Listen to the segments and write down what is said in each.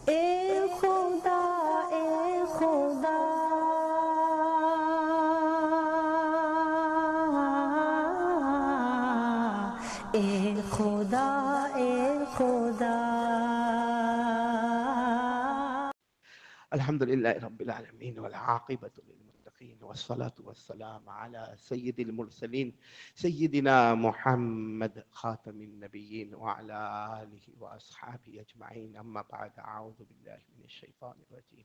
اے خدا اے خدا اے خدا اے خدا. الحمد لله رب العالمين والعاقبة للمتقين والصلاة والسلام على سيد المرسلين سيدنا محمد خاتم النبيين وعلى آله وأصحابه أجمعين. أما بعد، أعوذ بالله من الشيطان الرجيم.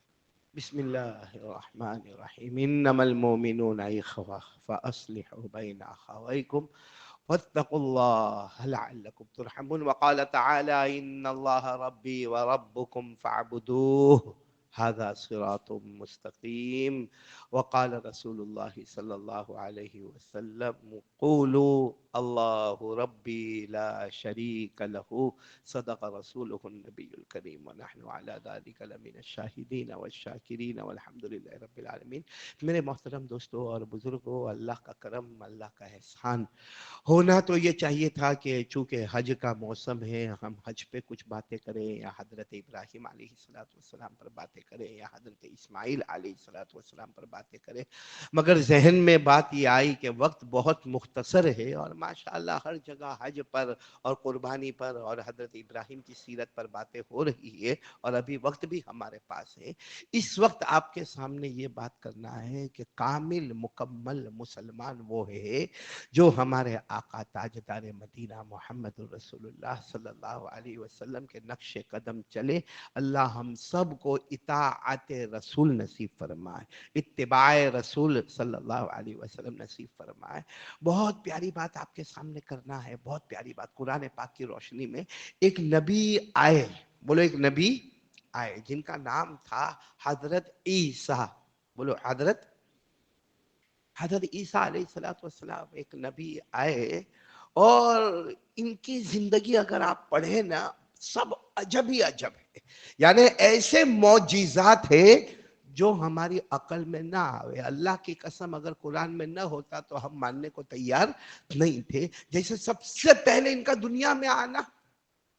بسم الله الرحمن الرحيم. إنما المؤمنون إخوة فأصلحوا بين أخويكم واتقوا الله لعلكم ترحمون. وقال تعالى: إن الله ربي وربكم فاعبدوه هذا صراط مستقيم. وقال رسول الله صلى الله عليه وسلم: قولوا الله ربي لا شريك له صدق رسوله النبي الكريم ونحن على ذلك لمن الشاهدين والشاكرين والحمد لله رب العالمين. میرے محترم دوستو اور بزرگوں، اللہ کا کرم، اللہ کا احسان ہونا تو یہ چاہیے تھا کہ چونکہ حج کا موسم ہے، ہم حج پہ کچھ باتیں کریں، یا حضرت ابراہیم علیہ السلام پر باتیں کریں، یا حضرت اسماعیل علیہ السلام پر باتیں کریں، مگر ذہن میں بات یہ آئی کہ وقت بہت مختصر ہے، اور ماشاءاللہ ہر جگہ حج پر اور قربانی پر اور حضرت ابراہیم کی سیرت پر باتیں ہو رہی ہے، اور ابھی وقت بھی ہمارے پاس ہے۔ اس وقت آپ کے سامنے یہ بات کرنا ہے کہ کامل مکمل مسلمان وہ ہے جو ہمارے آقا تاجدار مدینہ محمد الرسول اللہ صلی اللہ علیہ وسلم کے نقش قدم چلے۔ اللہ ہم سب کو اطاعت رسول نصیب فرمائے، اتباع رسول صلی اللہ علیہ وسلم نصیب فرمائے۔ بہت پیاری بات آپ کے سامنے کرنا ہے، بہت پیاری بات۔ قرآن پاک کی روشنی میں ایک نبی آئے، بولو ایک نبی آئے، جن کا نام تھا حضرت عیسیٰ۔ بولو حضرت عیسیٰ علیہ السلام ایک نبی آئے، اور ان کی زندگی اگر آپ پڑھیں نا، سب عجب ہی عجب ہے، یعنی ایسے معجزات ہیں جو ہماری عقل میں نہ آوے۔ اللہ کی قسم اگر قرآن میں نہ ہوتا تو ہم ماننے کو تیار نہیں تھے۔ جیسے سب سے پہلے ان کا دنیا میں آنا،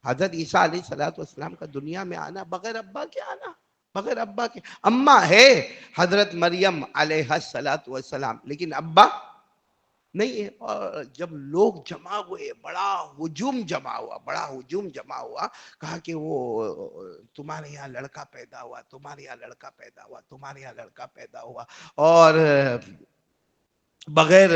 حضرت عیسیٰ علیہ السلام کا دنیا میں آنا، بغیر ابا کے آنا، بغیر ابا کے۔ اماں ہے حضرت مریم علیہ السلام، لیکن ابا نہیں ہے۔ اور جب لوگ جمع ہوئے، بڑا ہجوم جمع ہوا، کہا کہ وہ تمہارے یہاں لڑکا پیدا ہوا، تمہارے یہاں لڑکا پیدا ہوا، تمہارے یہاں لڑکا پیدا ہوا، اور بغیر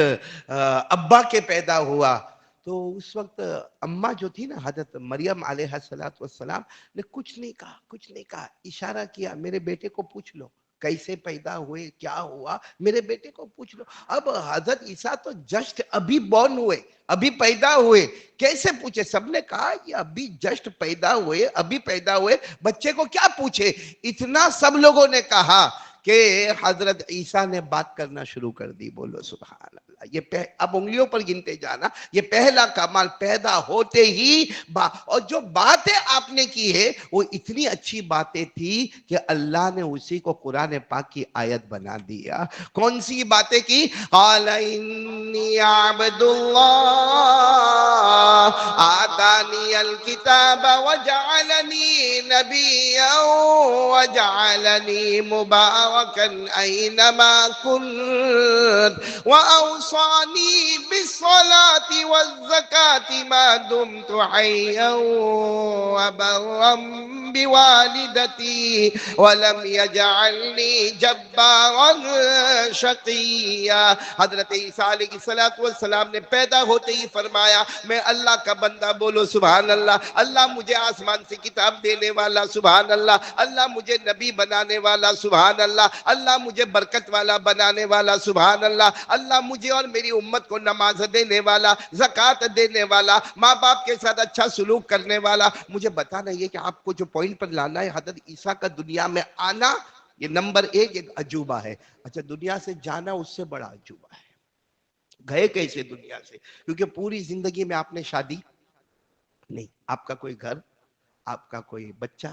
ابا کے پیدا ہوا۔ تو اس وقت اماں جو تھی نا حضرت مریم علیہ السلام نے کچھ نہیں کہا، اشارہ کیا، میرے بیٹے کو پوچھ لو کیسے پیدا ہوئے، کیا ہوا، میرے بیٹے کو پوچھ لو۔ اب حضرت عیسیٰ تو جسٹ ابھی بورن ہوئے، ابھی پیدا ہوئے، کیسے پوچھے؟ سب نے کہا یہ ابھی جسٹ پیدا ہوئے، بچے کو کیا پوچھے؟ اتنا سب لوگوں نے کہا کہ حضرت عیسیٰ نے بات کرنا شروع کر دی۔ بولو سبحان اللہ۔ یہ اب انگلیوں پر گنتے جانا، یہ پہلا کمال، پیدا ہوتے ہی اور جو باتیں آپ نے کی ہے وہ اتنی اچھی باتیں تھی کہ اللہ نے اسی کو قرآن پاک کی آیت بنا دیا۔ کون سی باتیں کی؟ قال انی عبد اللہ آتانی الکتاب وجعلنی نبیا وجعلنی مبارکا اینما کنت واوصانی بالصلاة والزکاة ما دمت حیا وبرا بوالدتی ولم يجعلنی جبارا شقیا۔ حضرت عیسیٰ علیہ السلام نے پیدا ہوتے ہی فرمایا میں اللہ کا بندہ، بولو سبحان اللہ۔ اللہ مجھے آسمان سے کتاب دینے والا، سبحان اللہ۔ اللہ مجھے نبی بنانے والا، سبحان اللہ۔ اللہ مجھے برکت والا بنانے والا، سبحان اللہ۔ اللہ مجھے اور میری امت کو نماز دینے والا، زکوٰۃ دینے والا، ماں باپ کے ساتھ اچھا سلوک کرنے والا۔ مجھے بتانا یہ کہ آپ کو جو پوائنٹ پر لانا ہے، حضرت عیسیٰ کا دنیا میں آنا یہ نمبر ایک عجوبہ ہے۔ اچھا، دنیا سے جانا اس سے بڑا عجوبہ ہے۔ گئے کیسے دنیا سے؟ کیونکہ پوری زندگی میں آپ نے شادی نہیں، آپ کا کوئی گھر، آپ کا کوئی بچہ،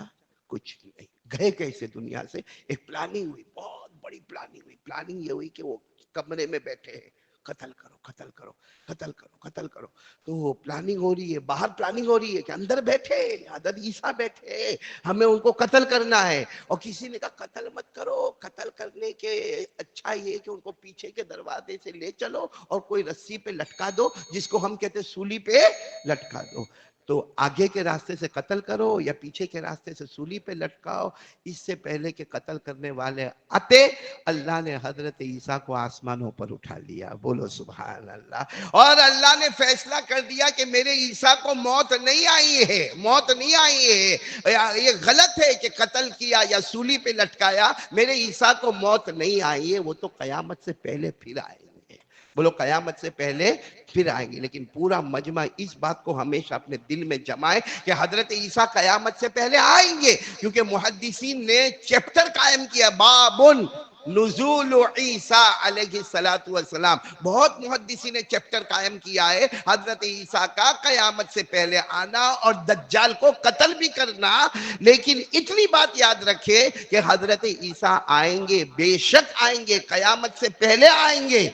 کچھ نہیں۔ گئے کیسے دنیا سے؟ ایک پلاننگ ہوئی، بہت بڑی پلاننگ ہوئی۔ پلاننگ یہ ہوئی کہ وہ کمرے میں بیٹھے ہیں، قتل کرو قتل کرو قتل کرو قتل کرو. تو پلاننگ ہو رہی ہے, باہر پلاننگ ہو رہی ہے کہ اندر بیٹھے حضرت عیسیٰ بیٹھے, ہمیں ان کو قتل کرنا ہے. اور کسی نے کہا قتل مت کرو, قتل کرنے کے اچھا یہ کہ ان کو پیچھے کے دروازے سے لے چلو اور کوئی رسی پہ لٹکا دو, جس کو ہم کہتے ہیں سولی پہ لٹکا دو. تو آگے کے راستے سے قتل کرو یا پیچھے کے راستے سے سولی پہ لٹکاؤ. اس سے پہلے کہ قتل کرنے والے آتے, اللہ نے حضرت عیسیٰ کو آسمانوں پر اٹھا لیا. بولو سبحان اللہ. اور اللہ نے فیصلہ کر دیا کہ میرے عیسیٰ کو موت نہیں آئی ہے, موت نہیں آئی ہے. یہ غلط ہے کہ قتل کیا یا سولی پہ لٹکایا, میرے عیسیٰ کو موت نہیں آئی ہے, وہ تو قیامت سے پہلے پھر آئیں گے. بولو قیامت سے پہلے پھر آئیں گے. لیکن پورا مجمع اس بات کو ہمیشہ اپنے دل میں جمائے کہ حضرت عیسیٰ قیامت سے پہلے آئیں گے, کیونکہ محدثین نے چیپٹر قائم کیا, بابن نزول عیسیٰ علیہ السلام. بہت محدثین نے چیپٹر قائم کیا ہے حضرت عیسیٰ کا قیامت سے پہلے آنا اور دجال کو قتل بھی کرنا. لیکن اتنی بات یاد رکھے کہ حضرت عیسیٰ آئیں گے, بے شک آئیں گے, قیامت سے پہلے آئیں گے.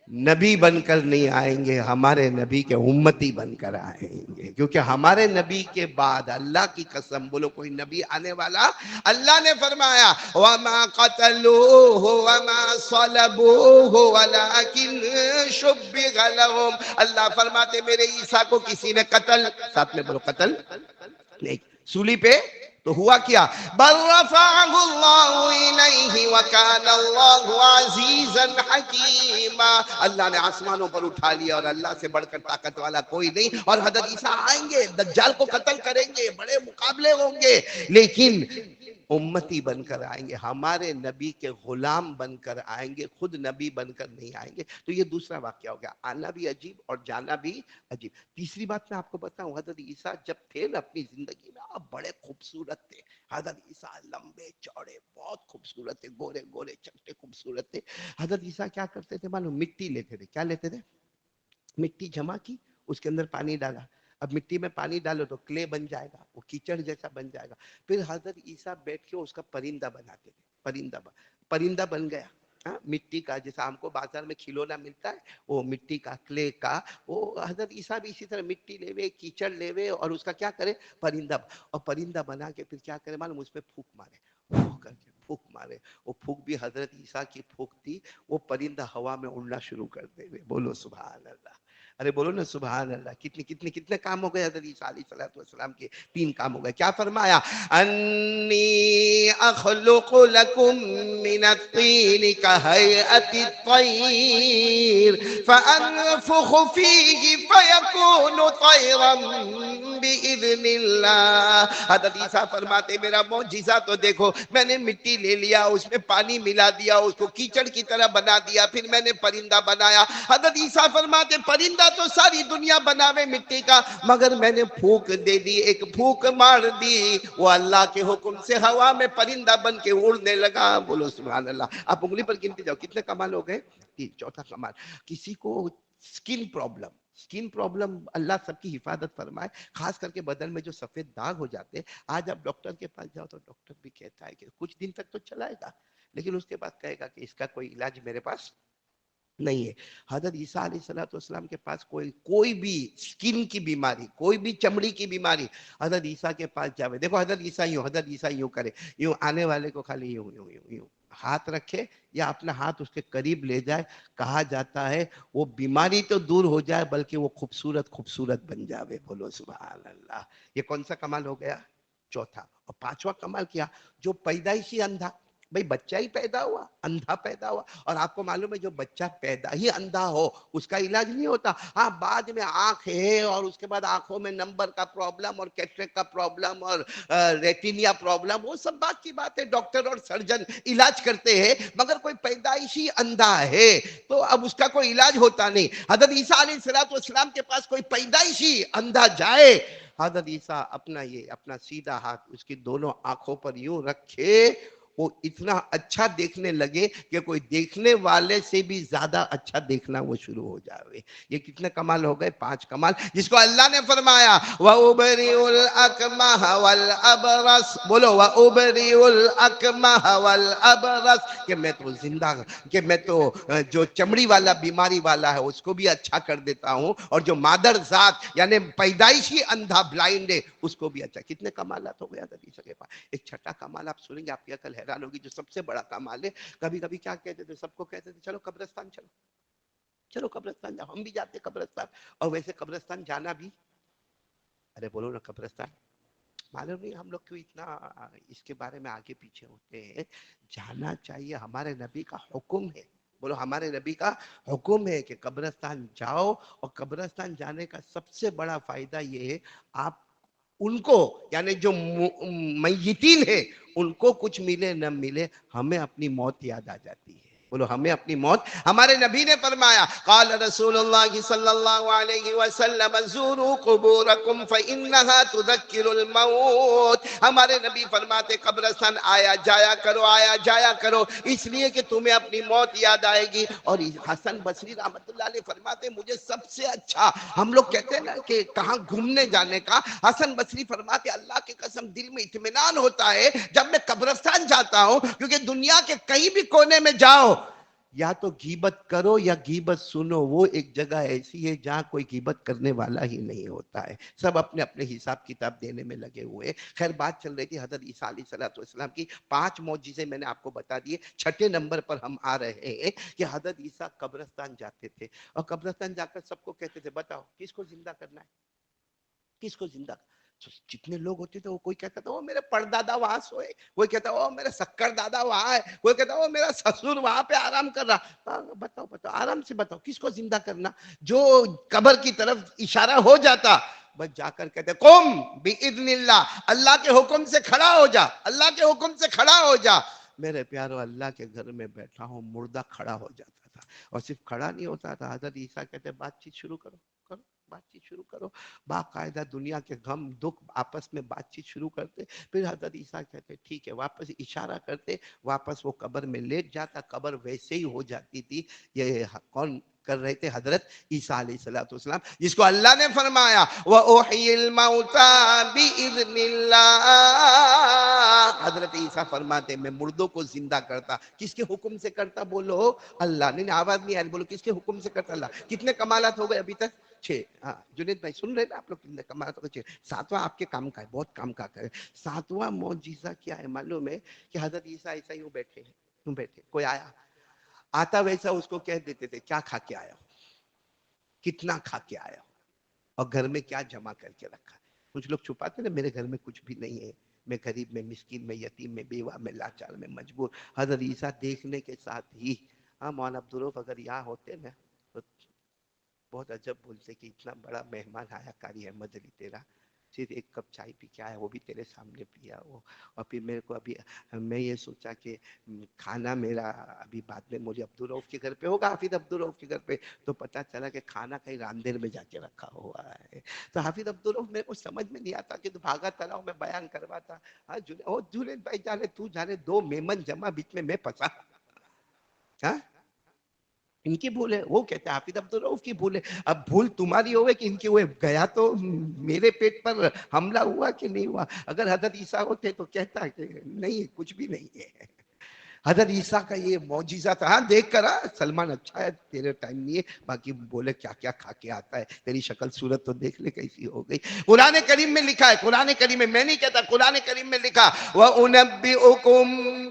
نبی بن کر نہیں آئیں گے, ہمارے نبی کے امتی بن کر آئیں گے, کیونکہ ہمارے نبی کے بعد اللہ کی قسم, بولو کوئی نبی آنے والا, اللہ نے فرمایا وَمَا قَتَلُوهُ وَمَا صَلَبُوهُ وَلَكِنْ شُبِّهَ لَهُمْ. اللہ فرماتے میرے عیسیٰ کو کسی نے قتل, ساتھ میں بولو قتل نہیں, سولی پہ تو ہوا کیا, بل رفعہ اللہ الیہ وکان اللہ عزیزا حکیما. اللہ نے آسمانوں پر اٹھا لیا اور اللہ سے بڑھ کر طاقت والا کوئی نہیں. اور حضرت عیسیٰ آئیں گے, دجال کو قتل کریں گے, بڑے مقابلے ہوں گے, لیکن امتی بن کر آئیں گے, ہمارے نبی کے غلام بن کر آئیں گے, خود نبی بن کر نہیں آئیں گے. تو یہ دوسرا واقعہ ہو گیا, آنا بھی عجیب اور جانا بھی عجیب. تیسری بات میں آپ کو بتاؤں, حضرت عیسیٰ جب تھے نا اپنی زندگی میں آپ بڑے خوبصورت تھے. حضرت عیسیٰ لمبے چوڑے بہت خوبصورت تھے, گورے گورے چکٹے خوبصورت تھے. حضرت عیسیٰ کیا کرتے تھے معلوم, مٹی لیتے تھے. کیا لیتے تھے, مٹی جمع کی, اس کے اندر پانی ڈالا. اب مٹی میں پانی ڈالو تو کلے بن جائے گا, وہ کیچڑ جیسا بن جائے گا. پھر حضرت عیسیٰ بیٹھ کے اس کا پرندہ بناتے تھے, پرندہ بن گیا مٹی کا, جیسا ہم کو بازار میں کھلونا ملتا ہے وہ مٹی کا, کلے کا. وہ حضرت عیسیٰ بھی اسی طرح مٹی لے وے, کیچڑ لے وے, اور اس کا کیا کرے, پرندہ. اور پرندہ بنا کے پھر کیا کرے معلوم, اس پہ پھونک مارے, کر کے پھونک مارے. وہ پھونک بھی حضرت عیسیٰ کی پھونک تھی, وہ پرندہ ہوا میں اڑنا شروع کر دے. بولو سبحان اللہ, ارے بولو نا سبحان اللہ. کتنے کام ہو گئے حضرت عیسیٰ علیہ السلام کے, 3 کام ہو گئے. کیا فرمایا, انی اخلق لکم من الطین کہیئت الطیر فانفخ فیہ فیکون طیرا بإذن اللہ. حضرت عیسیٰ فرماتے میرا معجزہ تو دیکھو, میں نے مٹی لے لیا, اس میں پانی ملا دیا, اس کو کیچڑ کی طرح بنا دیا, پھر میں نے پرندہ بنایا. حضرت عیسیٰ فرماتے پرندہ تو ساری دنیا بناوے مٹی کا, مگر میں نے پھونک دے دی, ایک پھونک مار دی, وہ اللہ کے حکم سے ہوا میں پرندہ بن کے اڑنے لگا. بولو سبحان اللہ. آپ انگلی پر گنتے جاؤ کتنے کمال ہو گئے. چوتھا کمال, کسی کو سکن پرابلم, اللہ سب کی حفاظت فرمائے, خاص کر کے بدن میں جو سفید داغ ہو جاتے ہیں. آج آپ ڈاکٹر کے پاس جاؤ تو ڈاکٹر بھی کہتا ہے کہ کچھ دن تک تو چلائے گا, لیکن اس کے بعد کہے گا کہ اس کا کوئی علاج میرے پاس نہیں ہے. حضرت عیسیٰ علیہ السلام کے پاس کوئی بھی سکن کی بیماری, کوئی بھی چمڑی کی بیماری, حضرت عیسیٰ کے پاس جاوے. دیکھو حضرت عیسیٰ یوں کرے, یوں آنے والے کو خالی یوں ہاتھ رکھے یا اپنا ہاتھ اس کے قریب لے جائے, کہا جاتا ہے وہ بیماری تو دور ہو جائے بلکہ وہ خوبصورت بن جاوے. بولو سبحان اللہ. یہ کون سا کمال ہو گیا, چوتھا. اور 5واں کمال کیا, جو پیدائشی اندھا, بھئی بچہ ہی پیدا ہوا, اندھا پیدا ہوا, اور آپ کو معلوم ہے جو بچہ پیدا ہی اندھا ہو اس کا علاج نہیں ہوتا. ہاں بعد میں آنکھ ہے اور اس کے بعد آنکھوں میں نمبر کا پرابلم اور کیٹریکٹ کا پرابلم اور ریٹینیا پرابلم, وہ سب بات کی بات ہے, ڈاکٹر اور سرجن علاج کرتے ہیں. مگر کوئی پیدائشی اندھا ہے تو اب اس کا کوئی علاج ہوتا نہیں. حضرت عیسیٰ علیہ السلام کے پاس کوئی پیدائشی اندھا جائے, حضرت عیسیٰ اپنا سیدھا ہاتھ اس کی دونوں آنکھوں پر یوں رکھے, وہ اتنا اچھا دیکھنے لگے کہ کوئی دیکھنے والے سے بھی زیادہ اچھا دیکھنا وہ شروع ہو جائے. یہ کتنے کمال ہو گئے؟ 5 کمال جس کو اللہ نے فرمایا وَأُبْرِئُ الْأَكْمَحَ وَالْأَبْرَصَ. بولو وَأُبْرِئُ الْأَكْمَحَ وَالْأَبْرَصَ کہ میں تو زندہ کہ میں تو جو چمڑی والا بیماری والا ہے اس کو بھی اچھا کر دیتا ہوں اور جو مادر ذات یعنی پیدائشی اندھا بلائنڈ ہے اس کو بھی اچھا. کتنے کمالات ہو گیا حدیث کے پاس. ایک چھٹا کمال آپ سنیں گے آپ کی عقل حیران ہوگی جو سب سے بڑا کمال ہے. کبھی کبھی کیا کہتے تھے سب کو کہتے تھے چلو قبرستان چلو چلو قبرستان جاؤ. ہم بھی جاتے قبرستان اور ویسے قبرستان جانا بھی ارے بولو نا قبرستان معلوم نہیں ہم لوگ کیوں اتنا اس کے بارے میں آگے پیچھے ہوتے ہیں. جانا چاہیے ہمارے نبی کا حکم ہے. بولو ہمارے نبی کا حکم ہے کہ قبرستان جاؤ اور قبرستان جانے کا سب سے بڑا فائدہ یہ ہے آپ ان کو یعنی جو میتین ہے ان کو کچھ ملے نہ ملے ہمیں اپنی موت یاد آ جاتی ہے. بولو ہمیں اپنی موت. ہمارے نبی نے فرمایا قال رسول اللہ صلی اللہ علیہ وسلم زوروا قبورکم فإنها تذکر الموت. ہمارے نبی فرماتے قبرستان آیا جایا کرو اس لیے کہ تمہیں اپنی موت یاد آئے گی. اور حسن بصری رحمت اللہ علیہ فرماتے مجھے سب سے اچھا ہم لوگ کہتے ہیں نا کہ کہاں گھومنے جانے کا. حسن بصری فرماتے اللہ کی قسم دل میں اطمینان ہوتا ہے جب میں قبرستان جاتا ہوں کیونکہ دنیا کے کہیں بھی کونے میں جاؤ یا تو غیبت کرو یا غیبت سنو. وہ ایک جگہ ایسی ہے جہاں کوئی غیبت کرنے والا ہی نہیں ہوتا ہے. سب اپنے اپنے حساب کتاب دینے میں لگے ہوئے. خیر بات چل رہی تھی حضرت عیسیٰ علیہ السلام کی 5 معجزے میں نے آپ کو بتا دیے. 6 نمبر پر ہم آ رہے ہیں کہ حضرت عیسیٰ قبرستان جاتے تھے اور قبرستان جا کر سب کو کہتے تھے بتاؤ کس کو زندہ کرنا ہے کس کو زندہ. جتنے لوگ ہوتے تھے وہ کوئی کہتا تھا وہ میرے پردادا وہاں سوئے, کوئی کہتا وہ میرے سکر دادا وہاں ہے, کوئی کہتا وہ میرا سسر وہاں پہ آرام کر رہا. بتاؤ آرام سے بتاؤ کس کو زندہ کرنا. جو قبر کی طرف اشارہ ہو جاتا بس جا کر کہتے قم باذن اللہ, اللہ کے حکم سے کھڑا ہو جا, اللہ کے حکم سے کھڑا ہو جا. میرے پیارو اللہ کے گھر میں بیٹھا ہوں مردہ کھڑا ہو جاتا تھا اور صرف کھڑا نہیں ہوتا تھا. حضرت عیسیٰ کہتے بات چیت شروع کرو بات چیت شروع کرو. باقاعدہ دنیا کے غم دکھ آپس میں بات چیت شروع کرتے. پھر حضرت عیسیٰ کہتے ٹھیک ہے واپس اشارہ کرتے واپس وہ قبر میں لیٹ جاتا. قبر ویسے ہی ہو جاتی تھی. یہ کون کر رہے تھے؟ حضرت عیسیٰ علیہ السلام جس کو اللہ نے فرمایا وَأُحْيِي الْمَوْتَى بِإِذْنِ اللَّهِ. حضرت عیسیٰ فرماتے میں مردوں کو زندہ کرتا. کس کے حکم سے کرتا؟ بولو اللہ. نہیں آواز نہیں آئی. بولو کس کے حکم سے کرتا؟ اللہ. کتنے کمالات ہو گئے ابھی تک؟ 6. ہاں جنید بھائی سن رہے نا آپ لوگ کتنے کمالات ہو گئے؟ 6. 7واں آپ کے کام کا ہے, بہت کام کا ہے. 7واں معجزہ کیا ہے معلوم ہے کہ حضرت عیسیٰ ایسا ہی بیٹھے کوئی آتا ویسا اس کو کہہ دیتے تھے کیا کھا کے آیا ہو, کتنا کھا کے آیا ہو اور گھر میں کیا جمع کر کے رکھا. کچھ لوگ چھپاتے نا میرے گھر میں کچھ بھی نہیں ہے, میں غریب میں مسکین میں یتیم میں بیوہ میں لاچار میں مجبور. حضرت عیسیٰ دیکھنے کے ساتھ ہی مولانا عبدالرؤف اگر یہاں ہوتے نا تو بہت عجب بولتے کہ اتنا بڑا مہمان آیا کاری ہے مجلی تیرا, صرف ایک کپ چائے پی کے آیا وہ بھی تیرے سامنے پیا وہ. اور پھر میرے کو ابھی میں یہ سوچا کہ کھانا میرا ابھی بعد میں مجھے عبدالرؤف کے گھر پہ ہوگا, حافظ عبدالرؤف کے گھر پہ, تو پتا چلا کہ کھانا کہیں راندیر میں جا کے رکھا ہوا ہے. تو حافظ عبدالرؤف میرے کو سمجھ میں نہیں آتا کہ تو بھاگا تلاؤ میں بیان کرواتا. جنید بھائی جانے تو جانے 2 میمن جمع بیچ میں پھنسا. ہاں ان کی بھول ہے. وہ کہتے ہیں حافظ عبدالرؤف کی بھول ہے. اب بھول تمہاری ہوئے کہ ان کی ہوئے. گیا تو میرے پیٹ پر حملہ ہوا کہ نہیں ہوا. اگر حضرت عیسیٰ ہوتے تو کہتا کہ نہیں کچھ بھی نہیں ہے. حضرت عیسیٰ کا یہ معجزہ تھا. ہاں دیکھ کر سلمان اچھا ہے تیرے ٹائم نہیں ہے, باقی بولے کیا کیا کھا کے آتا ہے, تیری شکل صورت تو دیکھ لے کیسی ہو گئی. قرآن کریم میں لکھا ہے, قرآن کریم میں, میں نہیں کہتا, قرآن کریم میں لکھا وَأُنَبِّئُكُم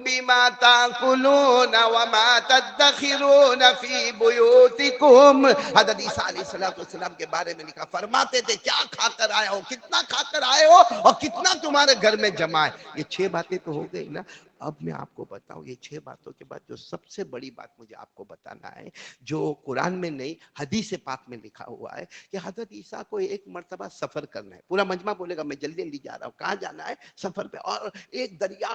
بِمَا تَأْكُلُونَ وَمَا تَدَّخِرُونَ فِي بُيُوتِكُمْ. حضرت عیسیٰ علیہ السلام کے بارے میں لکھا, فرماتے تھے کیا کھا کر آئے ہو, کتنا کھا کر آئے ہو اور کتنا تمہارے گھر میں جمع ہے. یہ 6 باتیں تو ہو گئی نا. اب میں آپ کو بتاؤں یہ 6 باتوں کے بعد جو سب سے بڑی بات مجھے آپ کو بتانا ہے جو قرآن میں نہیں حدیث پاک میں لکھا ہوا ہے کہ حضرت عیسیٰ کو ایک مرتبہ سفر کرنا ہے. پورا مجمع بولے گا میں جلدی جلدی جا رہا ہوں. کہاں جانا ہے؟ سفر پہ. اور ایک دریا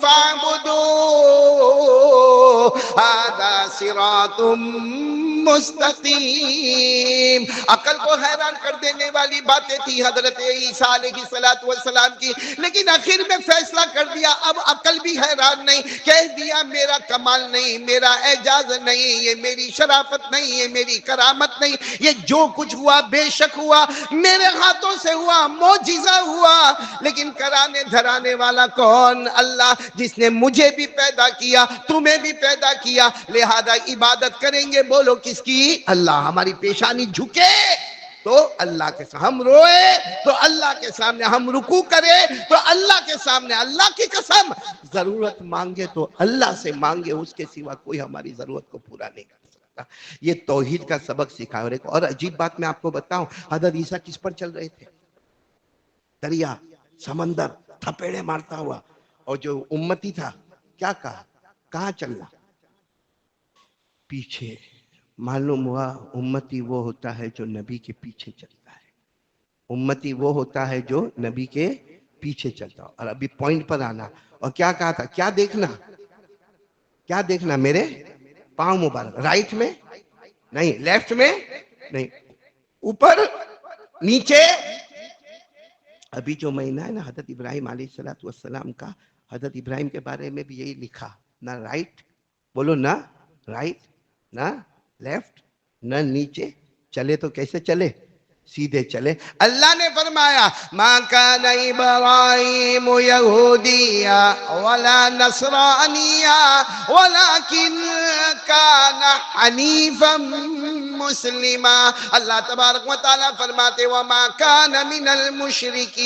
فاعبدوہ ھذا صراط مستقیم. عقل کو حیران کر دینے والی باتیں تھی حضرت عیسیٰ علیہ السلام کی، لیکن آخر میں فیصلہ کر دیا اب عقل بھی حیران نہیں. کہہ دیا میرا کمال نہیں، میرا اعجاز نہیں، یہ میری شرافت نہیں، یہ میری کرامت نہیں، یہ جو کچھ ہوا بے شک ہوا میرے ہاتھوں سے ہوا، معجزہ ہوا، لیکن کرانے دھرانے والا کون؟ اللہ، جس نے مجھے بھی پیدا کیا، تمہیں بھی پیدا کیا. لہذا عبادت کریں گے، بولو کس کی؟ اللہ. ہماری پیشانی جھکے تو اللہ کے سامنے ہم روئے، تو اللہ کے سامنے ہم رکوع کرے تو اللہ کے سامنے. اللہ کی قسم، ضرورت مانگے تو اللہ سے مانگے، اس کے سوا کوئی ہماری ضرورت کو پورا نہیں کر سکتا. یہ توحید کا سبق سکھا. اور عجیب بات میں آپ کو بتاؤں، حضرت عیسیٰ کس پر چل رہے تھے؟ دریا، سمندر تھپیڑے مارتا ہوا. اور جو امتی تھا کیا کہا؟ کہاں چلنا؟ پیچھے. معلوم ہوا امتی وہ ہوتا ہے جو نبی کے پیچھے چلتا ہے. امتی وہ ہوتا ہے جو نبی کے پیچھے چلتا. اور ابھی پوائنٹ پر آنا. اور کیا کہا تھا؟ کیا دیکھنا؟ کیا دیکھنا؟ میرے پاؤں مبارک. رائٹ میں نہیں، لیفٹ میں نہیں، اوپر نیچے. ابھی جو مہینہ ہے نا حضرت ابراہیم علیہ السلام کا، حضرت ابراہیم کے بارے میں بھی یہی لکھا. نہ رائٹ، بولو نہ رائٹ، نہ لیفٹ، نہ نیچے. چلے تو کیسے چلے؟ سیدھے چلے. اللہ نے فرمایا ما کان ابراہیم یہودیا ولا نصرانیا ولکن کان حنیفا مسلما. اللہ تبارک و تعالیٰ فرماتے وما کان من المشرکین.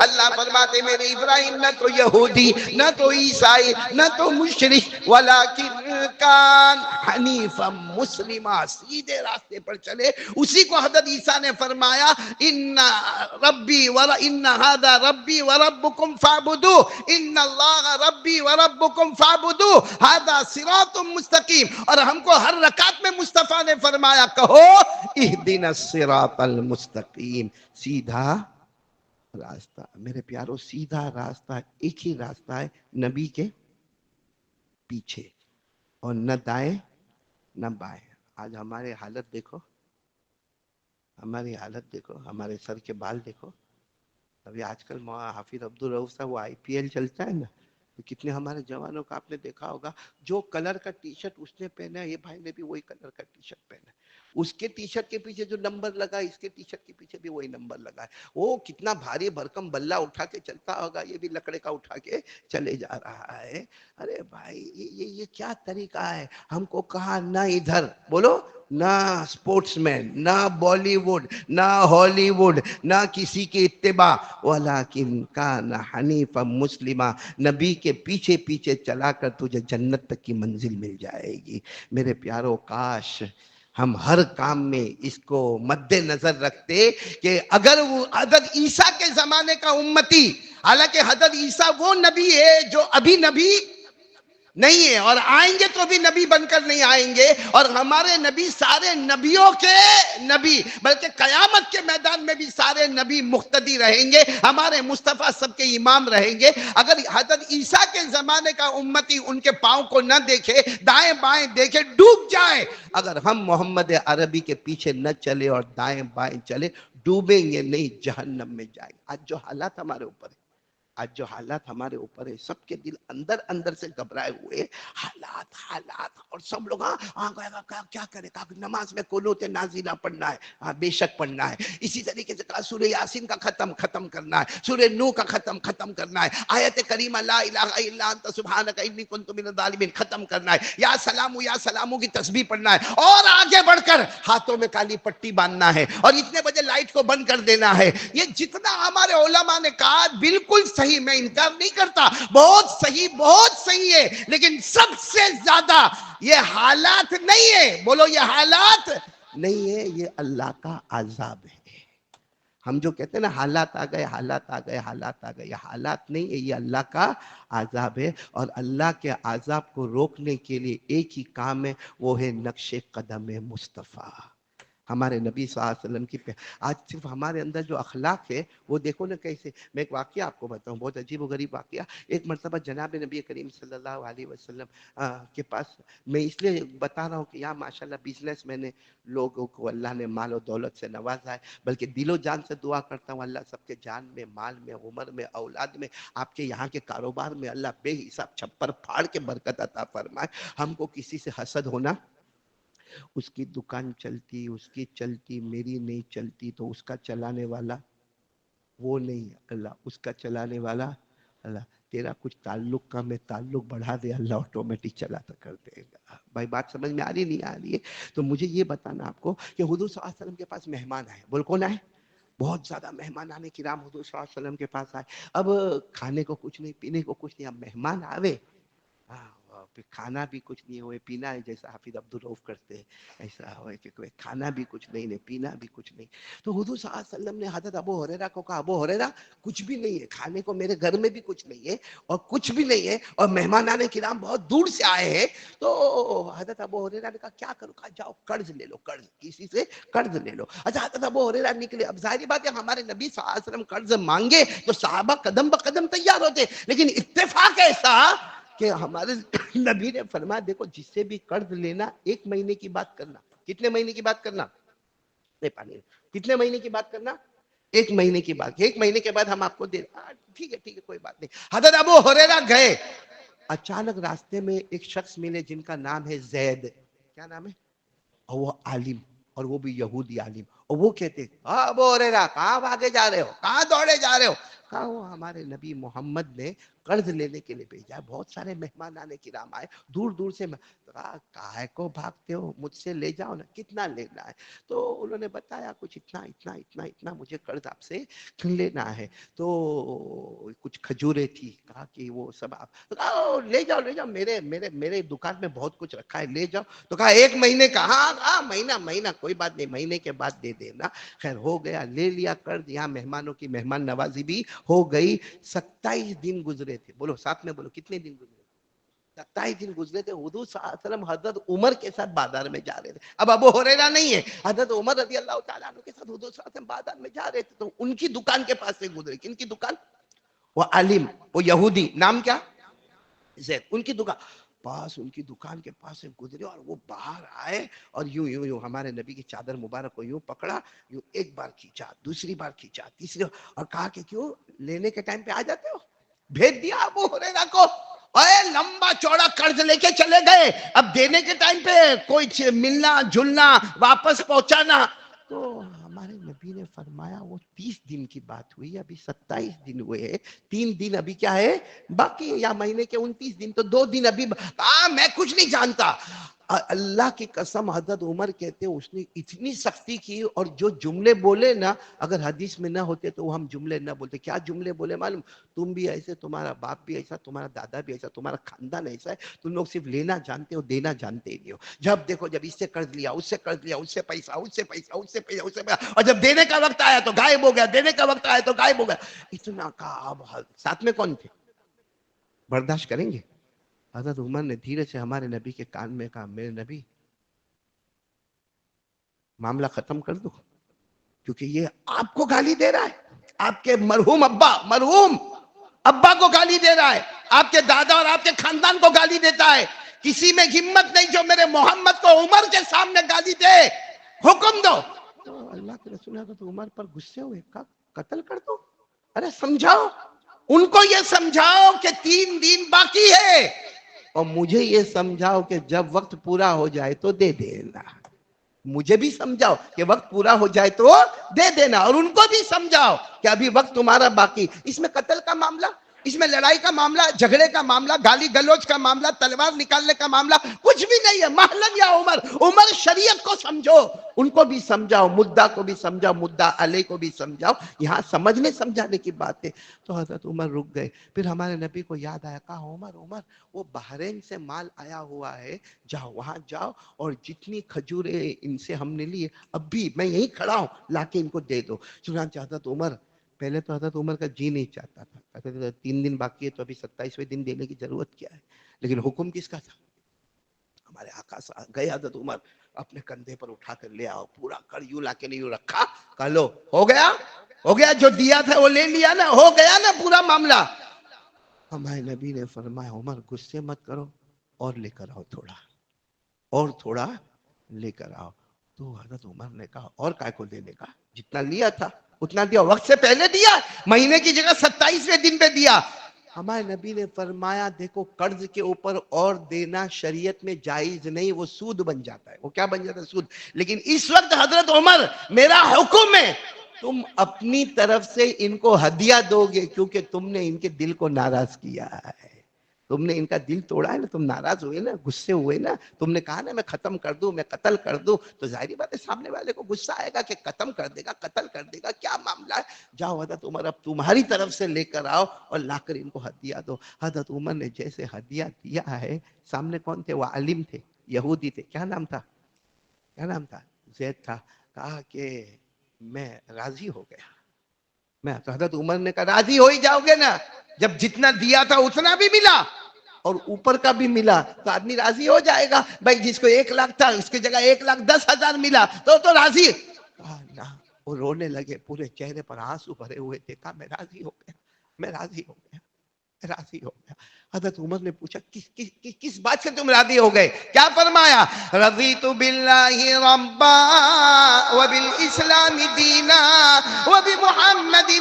اللہ فرماتے میرے ابراہیم نہ تو یہودی، نہ تو عیسائی، نہ تو مشرک، ولکن کان حنیفا مسلما، سیدھے راستے پر چلے. اسی کو حضرت عیسیٰ نے فرمایا ان ھذا ربی وربکم فاعبدوہ، ان اللہ ربی وربکم فاعبدوہ ھذا صراط مستقیم. اور ہم کو ہر رکعت میں مصطفیٰ نے فرمایا کہو اہدنا الصراط المستقیم، سیدھا راستہ. میرے پیارو، سیدھا راستہ ایک ہی راستہ ہے، نبی کے پیچھے، اور نہ دائیں نہ بائیں. آج ہمارے حالت دیکھو، ہماری حالت دیکھو، ہمارے سر کے بال دیکھو. ابھی آج کل حافظ عبدالرؤف صاحب وہ IPL چلتا ہے نا، تو کتنے ہمارے جوانوں کا آپ نے دیکھا ہوگا جو کلر کا ٹی شرٹ اس نے پہنا ہے، یہ بھائی نے بھی وہی کلر کا ٹی شرٹ پہنا ہے. اس کے ٹی شرٹ کے پیچھے جو نمبر لگا ہے، اس کے ٹی شرٹ کے پیچھے بھی وہی نمبر لگا ہے. وہ کتنا بھاری بھرکم بلہ اٹھا کے چلتا ہوگا، یہ بھی لکڑے کا اٹھا کے چلے جا رہا ہے. ارے بھائی یہ کیا طریقہ ہے؟ ہم کو کہا نہ ادھر، بولو نہ سپورٹس مین، نہ بالی ووڈ، نہ ہالی ووڈ، نہ کسی کی اتباع، ولیکن کان حنیفا مسلما. نبی کے پیچھے پیچھے چلا کر تجھے جنت تک کی منزل مل جائے گی. میرے پیارو، کاش ہم ہر کام میں اس کو مد نظر رکھتے کہ اگر وہ حضرت عیسیٰ کے زمانے کا امتی، حالانکہ حضرت عیسیٰ وہ نبی ہے جو ابھی نبی نہیں ہے، اور آئیں گے تو بھی نبی بن کر نہیں آئیں گے. اور ہمارے نبی سارے نبیوں کے نبی، بلکہ قیامت کے میدان میں بھی سارے نبی مقتدی رہیں گے. ہمارے مصطفیٰ سب کے امام رہیں گے. اگر حضرت عیسیٰ کے زمانے کا امتی ان کے پاؤں کو نہ دیکھے، دائیں بائیں دیکھے، ڈوب جائے. اگر ہم محمد عربی کے پیچھے نہ چلے اور دائیں بائیں چلے، ڈوبیں گے نہیں، جہنم میں جائیں گے. آج جو حالات ہمارے اوپر ہے، آج جو حالات ہمارے اوپر ہے، سب کے دل اندر اندر سے گھبرائے ہوئے. حالات اور سب لوگ کیا کرے؟ نماز میں قنوت نازلہ پڑھنا ہے، بے شک پڑھنا ہے. اسی طریقے سے کہا سورہ یاسین کا ختم کرنا ہے، سورہ نو کا ختم کرنا ہے، آیت کریمہ لا الہ الا انت سبحانک انی کنت من الظالمین ختم کرنا ہے، یا سلامو کی تسبیح پڑھنا ہے. اور آگے بڑھ کر ہاتھوں میں کالی پٹی باندھنا ہے، اور اتنے بجے لائٹ کو بند کر دینا ہے. یہ جتنا ہمارے علماء نے کہا بالکل صحیح، میں انکار نہیں کرتا، بہت صحیح ہے. لیکن سب سے زیادہ یہ حالات نہیں ہے، بولو یہ حالات نہیں ہے، یہ اللہ کا عذاب ہے. ہم جو کہتے ہیں نا حالات آ گئے، یہ حالات نہیں ہے، یہ اللہ کا عذاب ہے. اور اللہ کے عذاب کو روکنے کے لیے ایک ہی کام ہے، وہ ہے نقش قدم مصطفیٰ. ہمارے نبی صلی اللہ علیہ وسلم کی آج صرف ہمارے اندر جو اخلاق ہے وہ دیکھو نا کیسے. میں ایک واقعہ آپ کو بتاؤں, بہت عجیب و غریب واقعہ. ایک مرتبہ جناب نبی کریم صلی اللہ علیہ وسلم کے پاس, میں اس لیے بتا رہا ہوں کہ یہاں ماشاءاللہ بزنس میں نے لوگوں کو اللہ نے مال و دولت سے نوازا ہے, بلکہ دل و جان سے دعا کرتا ہوں اللہ سب کے جان میں, مال میں, عمر میں, اولاد میں, آپ کے یہاں کے کاروبار میں اللہ بے حساب چھپر پھاڑ کے برکت عطا فرمائے. ہم کو کسی سے حسد ہونا, اس کی دکان چلتی, اس کی چلتی, میری نہیں چلتی, تو اس کا چلانے والا وہ نہیں اللہ, اس کا چلانے والا اللہ. تیرا کچھ تعلق کم ہے, تعلق بڑھا دے, اللہ آٹومیٹک چلاتا کر دے گا. بھائی بات سمجھ میں آ رہی نہیں آ رہی ہے؟ تو مجھے یہ بتانا آپ کو کہ حضور صلی اللہ علیہ وسلم کے پاس مہمان آئے. بول کون آئے؟ بہت زیادہ مہمان آنے کرام حضور صلی اللہ علیہ وسلم کے پاس آئے. اب کھانے کو کچھ نہیں, پینے کو کچھ نہیں. اب مہمان آوے, کھانا بھی کچھ نہیں ہوئے, پینا ہے جیسا حافظ عبدالرؤف کرتے ہیں ایسا ہوئے کہ کوئی کھانا بھی کچھ نہیں, پینا بھی کچھ نہیں. تو حضور صلی اللہ علیہ وسلم نے حضرت ابو ہریرہ کو کہا, ابو ہریرہ کچھ بھی نہیں ہے کھانے کو, میرے گھر میں بھی کچھ نہیں ہے اور کچھ بھی نہیں ہے, اور مہمان کرام بہت دور سے آئے ہیں. تو حضرت ابو ہریرہ نے کہا کیا کروں؟ کہا جاؤ قرض لے لو, قرض کسی سے قرض لے لو. اچھا حضرت ابو ہریرہ نکلے. اب ظاہری بات ہے ہمارے نبی صلی اللہ علیہ وسلم قرض مانگے تو صحابہ قدم بقدم تیار ہوتے, لیکن اتفاق ایسا کہ ہمارے نبی نے فرمایا دیکھو جس سے بھی قرض لینا 1 مہینے کی بات کرنا. کتنے مہینے کی بات کرنا؟ نہیں پانی, کتنے مہینے کی بات کرنا؟ 1 مہینے کی بات. 1 مہینے کے بعد ہم آپ کو دے, ٹھیک ہے کوئی بات نہیں. حضرت ابو ہریرہ گئے. اچانک راستے میں ایک شخص ملے جن کا نام ہے زید. کیا نام ہے؟ اور وہ عالم, اور وہ بھی یہودی عالم. اور وہ کہتے ابو ہریرہ کہاں بھاگے جا رہے ہو, کہاں دوڑے جا رہے ہو؟ کہا وہ ہمارے نبی محمد نے قرض لینے کے لیے بھیجا ہے, بہت سارے مہمان آنے کرام آئے دور دور سے. کہا کو بھاگتے ہو, مجھ سے لے جاؤ نا, کتنا لینا ہے؟ تو انہوں نے بتایا کچھ اتنا اتنا اتنا اتنا مجھے قرض آپ سے لینا ہے. تو کچھ کھجوریں تھی, کہا کہ وہ سب آپ لے جاؤ لے جاؤ, میرے میرے میرے دکان میں بہت کچھ رکھا ہے, لے جاؤ. تو کہا 1 مہینے کا, ہاں مہینہ کوئی بات نہیں, مہینے کے بعد دے دینا. خیر ہو گیا, لے لیا قرض. یہاں مہمانوں کی مہمان نوازی بھی ہو گئی. 27 دن گزرے تھے. بولو ساتھ میں بولو, کتنے دن گزرے؟ 27 دن گزرے تھے. حضور صلی اللہ علیہ وسلم حضرت عمر کے ساتھ بازار میں جا رہے تھے. اب ابو ہریرہ نہیں ہے, حضرت عمر رضی اللہ تعالیٰ عنہ کے ساتھ حضور صلی اللہ علیہ وسلم بازار میں جا رہے تھے. تو ان کی دکان کے پاس سے گزرے. کن کی دکان؟ وہ عالم, وہ یہودی, نام کیا؟ زید. ان کی دکان پاس, ان کی دکان کے پاس سے گزرے, اور وہ باہر آئے اور یوں یوں یوں ہمارے نبی کی چادر مبارک کو یوں پکڑا, یوں ایک بار کھینچا, دوسری بار کھینچا, تیسری بار, اور کہا کہ کیوں لینے کے ٹائم پہ آ جاتے ہو؟ بھیج دیا ابو ہریرہ کو. اے لمبا چوڑا قرض لے کے چلے گئے, اب دینے کے ٹائم پہ کوئی ملنا جلنا, واپس پہنچانا. تو ہمارے نبی نے فرمایا وہ 30 دن کی بات ہوئی, ابھی 27 دن ہوئے, 3 دن ابھی کیا ہے باقی, یا مہینے کے 29 دن, تو 2 دن ابھی. میں کچھ نہیں جانتا. اللہ کی قسم حضرت عمر کہتے ہیں اس نے اتنی سختی کی, اور جو جملے بولے نا اگر حدیث میں نہ ہوتے تو ہم جملے نہ بولتے. کیا جملے بولے معلوم؟ تم بھی ایسے, تمہارا باپ بھی ایسا, تمہارا دادا بھی ایسا, تمہارا خاندان ایسا ہے, تم لوگ صرف لینا جانتے ہو, دینا جانتے ہی نہیں ہو. جب دیکھو جب اس سے قرض لیا, اس سے قرض لیا, اس سے پیسہ, اس سے پیسہ, اس سے پیسہ, اس سے پیسہ, اور جب دینے کا وقت آیا تو غائب ہو گیا, دینے کا وقت آیا تو غائب ہو گیا. اتنا کہا. اب ساتھ میں کون تھے؟ برداشت کریں گے؟ حضرت عمر نے دھیرے سے ہمارے نبی کے کان میں کہا, میرے نبی معاملہ ختم کر دو, کیونکہ یہ آپ کو گالی دے رہا ہے, آپ کے مرحوم ابا کو گالی دے رہا ہے, آپ کے دادا اور آپ کے خاندان کو گالی دیتا ہے. کسی میں ہمت نہیں جو میرے محمد کو عمر کے سامنے گالی دے. حکم دو. تو اللہ کے رسول حضرت عمر پر غصے ہوئے, کہا قتل کر دو. ارے سمجھاؤ ان کو, یہ سمجھاؤ کہ 3 دن باقی ہے, اور مجھے یہ سمجھاؤ کہ جب وقت پورا ہو جائے تو دے دینا. مجھے بھی سمجھاؤ کہ وقت پورا ہو جائے تو دے دینا, اور ان کو بھی سمجھاؤ کہ ابھی وقت تمہارا باقی. اس میں قتل کا معاملہ, اس میں لڑائی کا معاملہ, جھگڑے کا معاملہ, گالی گلوچ کا معاملہ, تلوار نکالنے کا معاملہ کچھ بھی نہیں ہے. مہلن یا عمر شریعت کو سمجھو, ان کو بھی سمجھاؤ, مدعا کو بھی سمجھاؤ, مدعا علیہ کو بھی سمجھاؤ. یہاں سمجھنے سمجھانے کی بات ہے. تو حضرت عمر رک گئے. پھر ہمارے نبی کو یاد آیا, کہا عمر وہ بحرین سے مال آیا ہوا ہے, جاؤ وہاں جاؤ, اور جتنی کھجوریں ان سے ہم نے لی اب بھی میں یہیں کھڑا ہوں, لا کے ان کو دے دو. چنانچہ حضرت عمر, پہلے تو حضرت عمر کا جی نہیں چاہتا تھا, کہتے تھے 3 دن باقی ہے تو ابھی 27ویں دن دینے کی ضرورت کیا ہے, لیکن حکم کس کا تھا؟ ہمارے آقا گئے حضرت عمر, اپنے کندھے پر اٹھا کر لے آؤ. پورا کر یوں لا کے نہیں رکھا, کہا لو ہو گیا جو دیا تھا وہ لے لیا نا, ہو گیا نا پورا معاملہ. ہمارے نبی نے فرمایا عمر غصے مت کرو, اور لے کر آؤ تھوڑا, اور تھوڑا لے کر آؤ. تو حضرت عمر نے کہا اور کائے کو دینے کا, جتنا لیا تھا اتنا دیا, وقت سے پہلے دیا, مہینے کی جگہ 27ویں دن پہ دیا. ہمارے نبی نے فرمایا دیکھو قرض کے اوپر اور دینا شریعت میں جائز نہیں, وہ سود بن جاتا ہے. وہ کیا بن جاتا ہے؟ سود. لیکن اس وقت حضرت عمر میرا حکم ہے تم اپنی طرف سے ان کو ہدیہ دو گے, کیونکہ تم نے ان کے دل کو ناراض کیا ہے, تم نے ان کا دل توڑا ہے نا, تم ناراض ہوئے نا, غصے ہوئے نا, تم نے کہا نا میں ختم کر دوں, میں قتل کر دوں, تو ظاہری بات ہے سامنے والے کو غصہ آئے گا کہ ختم کر دے گا, قتل کر دے گا, کیا معاملہ ہے. جاؤ حضرت عمر اب تمہاری طرف سے لے کر آؤ اور لا کر ان کو ہدیہ دو. حضرت عمر نے جیسے ہدیہ دیا ہے, سامنے کون تھے؟ وہ عالم تھے, یہودی تھے. کیا نام تھا؟ کیا نام تھا؟ زید تھا. کہا کہ میں راضی ہو گیا. میں تو حضرت عمر نے کہا راضی ہو ہی جاؤ گے نا, جب جتنا دیا تھا اتنا بھی ملا اور اوپر کا بھی ملا تو آدمی راضی ہو جائے گا. بھائی جس کو 1,00,000 تھا اس کی جگہ 1,10,000 ملا تو راضی. کہا نہ, وہ رونے لگے, پورے چہرے پر آنسو بھرے ہوئے تھے. کہا میں راضی ہو گیا, میں راضی ہو گیا, راضی ہو گیا. حضرت عمر نے پوچھا کس بات سے تم راضی ہو گئے؟ کیا فرمایا؟ رضیت باللہ ربا وبالاسلام دینا وبمحمد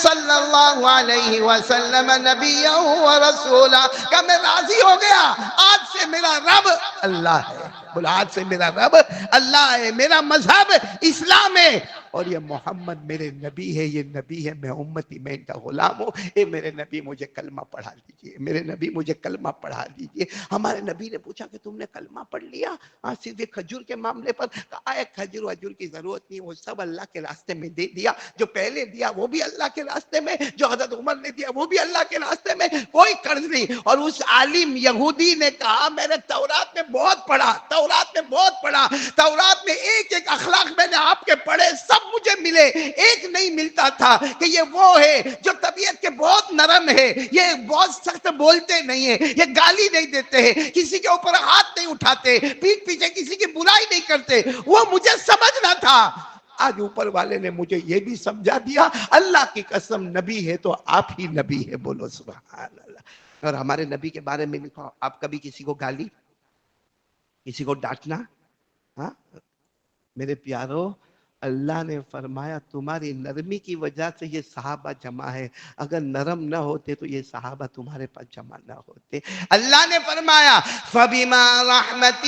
صلی اللہ علیہ وسلم نبیا ورسولا. کہ میں راضی ہو گیا, آج سے میرا رب اللہ ہے. بولا آج سے میرا رب اللہ ہے, میرا مذہب اسلام ہے, اور یہ محمد میرے نبی ہے, یہ نبی ہے, میں امتی, میں ان کا غلام ہوں. اے میرے نبی مجھے کلمہ پڑھا دیجئے, میرے نبی مجھے کلمہ پڑھا دیجئے. ہمارے نبی نے پوچھا کہ تم نے کلمہ پڑھ لیا صرف کھجور کے معاملے پر؟ کہا ہے کھجور وجور کی ضرورت نہیں, وہ سب اللہ کے راستے میں دے دیا. جو پہلے دیا وہ بھی اللہ کے راستے میں, جو حضرت عمر نے دیا وہ بھی اللہ کے راستے میں, کوئی قرض نہیں. اور اس عالم یہودی نے کہا میں نے تورات میں بہت پڑھا, تورات میں بہت پڑھا, تورات میں ایک ایک اخلاق میں نے آپ کے پڑھے, سب مجھے ملے, ایک نہیں ملتا تھا کہ یہ وہ ہے جو طبیعت کے بہت نرم ہے, یہ بہت سخت بولتے نہیں ہیں, یہ گالی نہیں دیتے ہیں, کسی کے اوپر ہاتھ نہیں اٹھاتے, پیٹھ پیچھے کسی کی برائی نہیں کرتے. وہ مجھے سمجھنا تھا. آج اوپر والے نے مجھے یہ بھی سمجھا دیا, اللہ کی قسم نبی ہے تو آپ ہی نبی ہے. بولو سبحان اللہ. اور ہمارے نبی کے بارے میں لکھو, آپ کبھی کسی کو گالی, کسی کو ڈانٹنا؟ ہاں میرے پیارو, اللہ نے فرمایا تمہاری نرمی کی وجہ سے یہ صحابہ جمع ہے, اگر نرم نہ ہوتے تو یہ صحابہ تمہارے پاس جمع نہ ہوتے. اللہ نے فرمایا فَبِمَا رَحْمَةٍ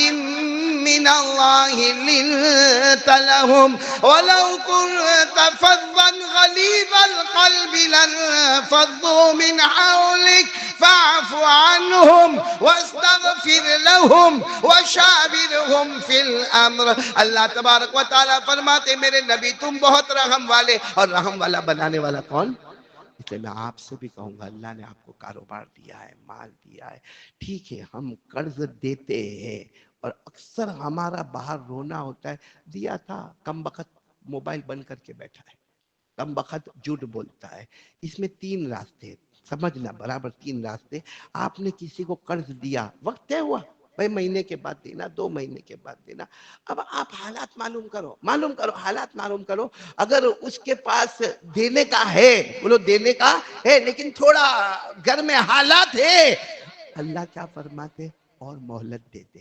مِّنَ اللَّهِ لِنْتَ لَهُمْ وَلَوْ كُنْتَ فَظًّا غَلِيظَ الْقَلْبِ لَانفَضُّوا مِنْ حَوْلِكَ فَاعْفُ عَنْهُمْ وَاسْتَغْفِرْ لَهُمْ وَشَاوِرْهُمْ فِي الْأَمْرِ. اللہ تبارک و تعالیٰ فرماتے میرے نبی تم بہت رحم والے, اور رحم والا بنانے والا کون؟ اس لیے میں آپ سے بھی کہوں گا, اللہ نے آپ کو کاروبار دیا ہے, مال دیا ہے, ٹھیک ہے ہم قرض دیتے ہیں, اور اکثر ہمارا باہر رونا ہوتا ہے, دیا تھا کم بخت موبائل بند کر کے بیٹھا ہے, کم بخت جھوٹ بولتا ہے. اس میں 3 راستے, سمجھنا برابر 3 راستے. آپ نے کسی کو قرض دیا, وقت طے ہوا بھائی مہینے کے بعد دینا, 2 مہینے کے بعد دینا. اب آپ حالات معلوم کرو, حالات معلوم کرو. اگر اس کے پاس دینے کا ہے, بولو دینے کا ہے, لیکن تھوڑا گھر میں حالات ہے, اللہ کیا فرماتے؟ اور مہلت دیتے.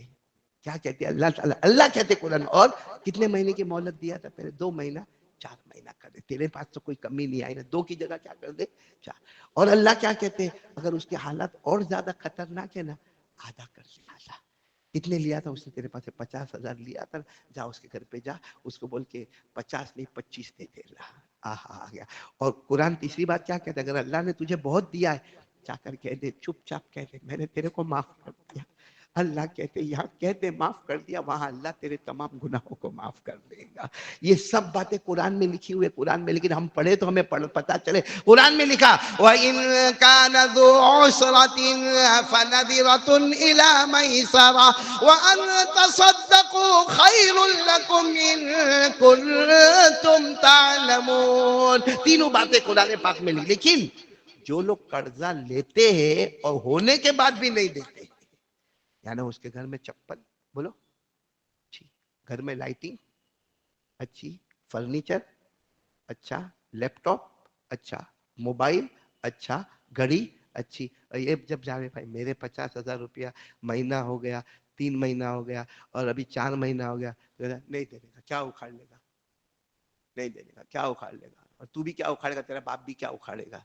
کیا کہتے اللہ تعالیٰ؟ اللہ کہتے قرآن, اور کتنے مہینے کی مہلت دیا تھا پہلے؟ 2 مہینہ, 4 مہینہ کر دے, تیرے پاس تو کوئی کمی نہیں آئی نا, 2 کی جگہ کیا کر دے 4. اور اللہ کیا کہتے؟ اگر اس کے حالات اور زیادہ خطرناک ہے نا, آدھا کر دے. آدھا کتنے لیا تھا اس نے تیرے پاس سے؟ 50,000 لیا تھا, جا اس کے گھر پہ جا, اس کو بول کے 50 نہیں 25 دے دے. آ گیا. اور قرآن تیسری بات کیا کہتا ہے؟ اگر اللہ نے تجھے بہت دیا ہے, جا کر کہہ دے, چپ چاپ کہہ دے میں نے تیرے کو معاف کر دیا. اللہ کہتے یہاں کہتے معاف کر دیا, وہاں اللہ تیرے تمام گناہوں کو معاف کر دے گا. یہ سب باتیں قرآن میں لکھی ہوئے, قرآن میں, لیکن ہم پڑھے تو ہمیں پتا چلے. قرآن میں لکھا وَإِن كَانَ ذُو عُسْرَةٍ فَنَظِرَةٌ إِلَىٰ مَيْسَرَةٍ وَأَن تَصَدَّقُوا خَيْرٌ لَكُمْ إِن كُنتُمْ تَعْلَمُونَ. تینوں باتیں قرآن پاک میں لکھی. لیکن جو لوگ قرضہ لیتے ہیں اور ہونے کے بعد بھی نہیں دیتے, یعنی اس کے گھر میں چپل, بولو گھر میں لائٹنگ اچھی، فرنیچر اچھا، لیپ ٹاپ اچھا، موبائل اچھا، گھڑی اچھی. اور یہ جب جاوید بھائی میرے 50,000 روپیہ مہینہ ہو گیا، 3 مہینہ ہو گیا اور ابھی 4 مہینہ ہو گیا، نہیں دینے کا، کیا اکھاڑ لے گا؟ نہیں دینے کا، کیا اکھاڑ لے گا؟ اور تو بھی کیا اکھاڑے گا، تیرا باپ بھی کیا اکھاڑے گا؟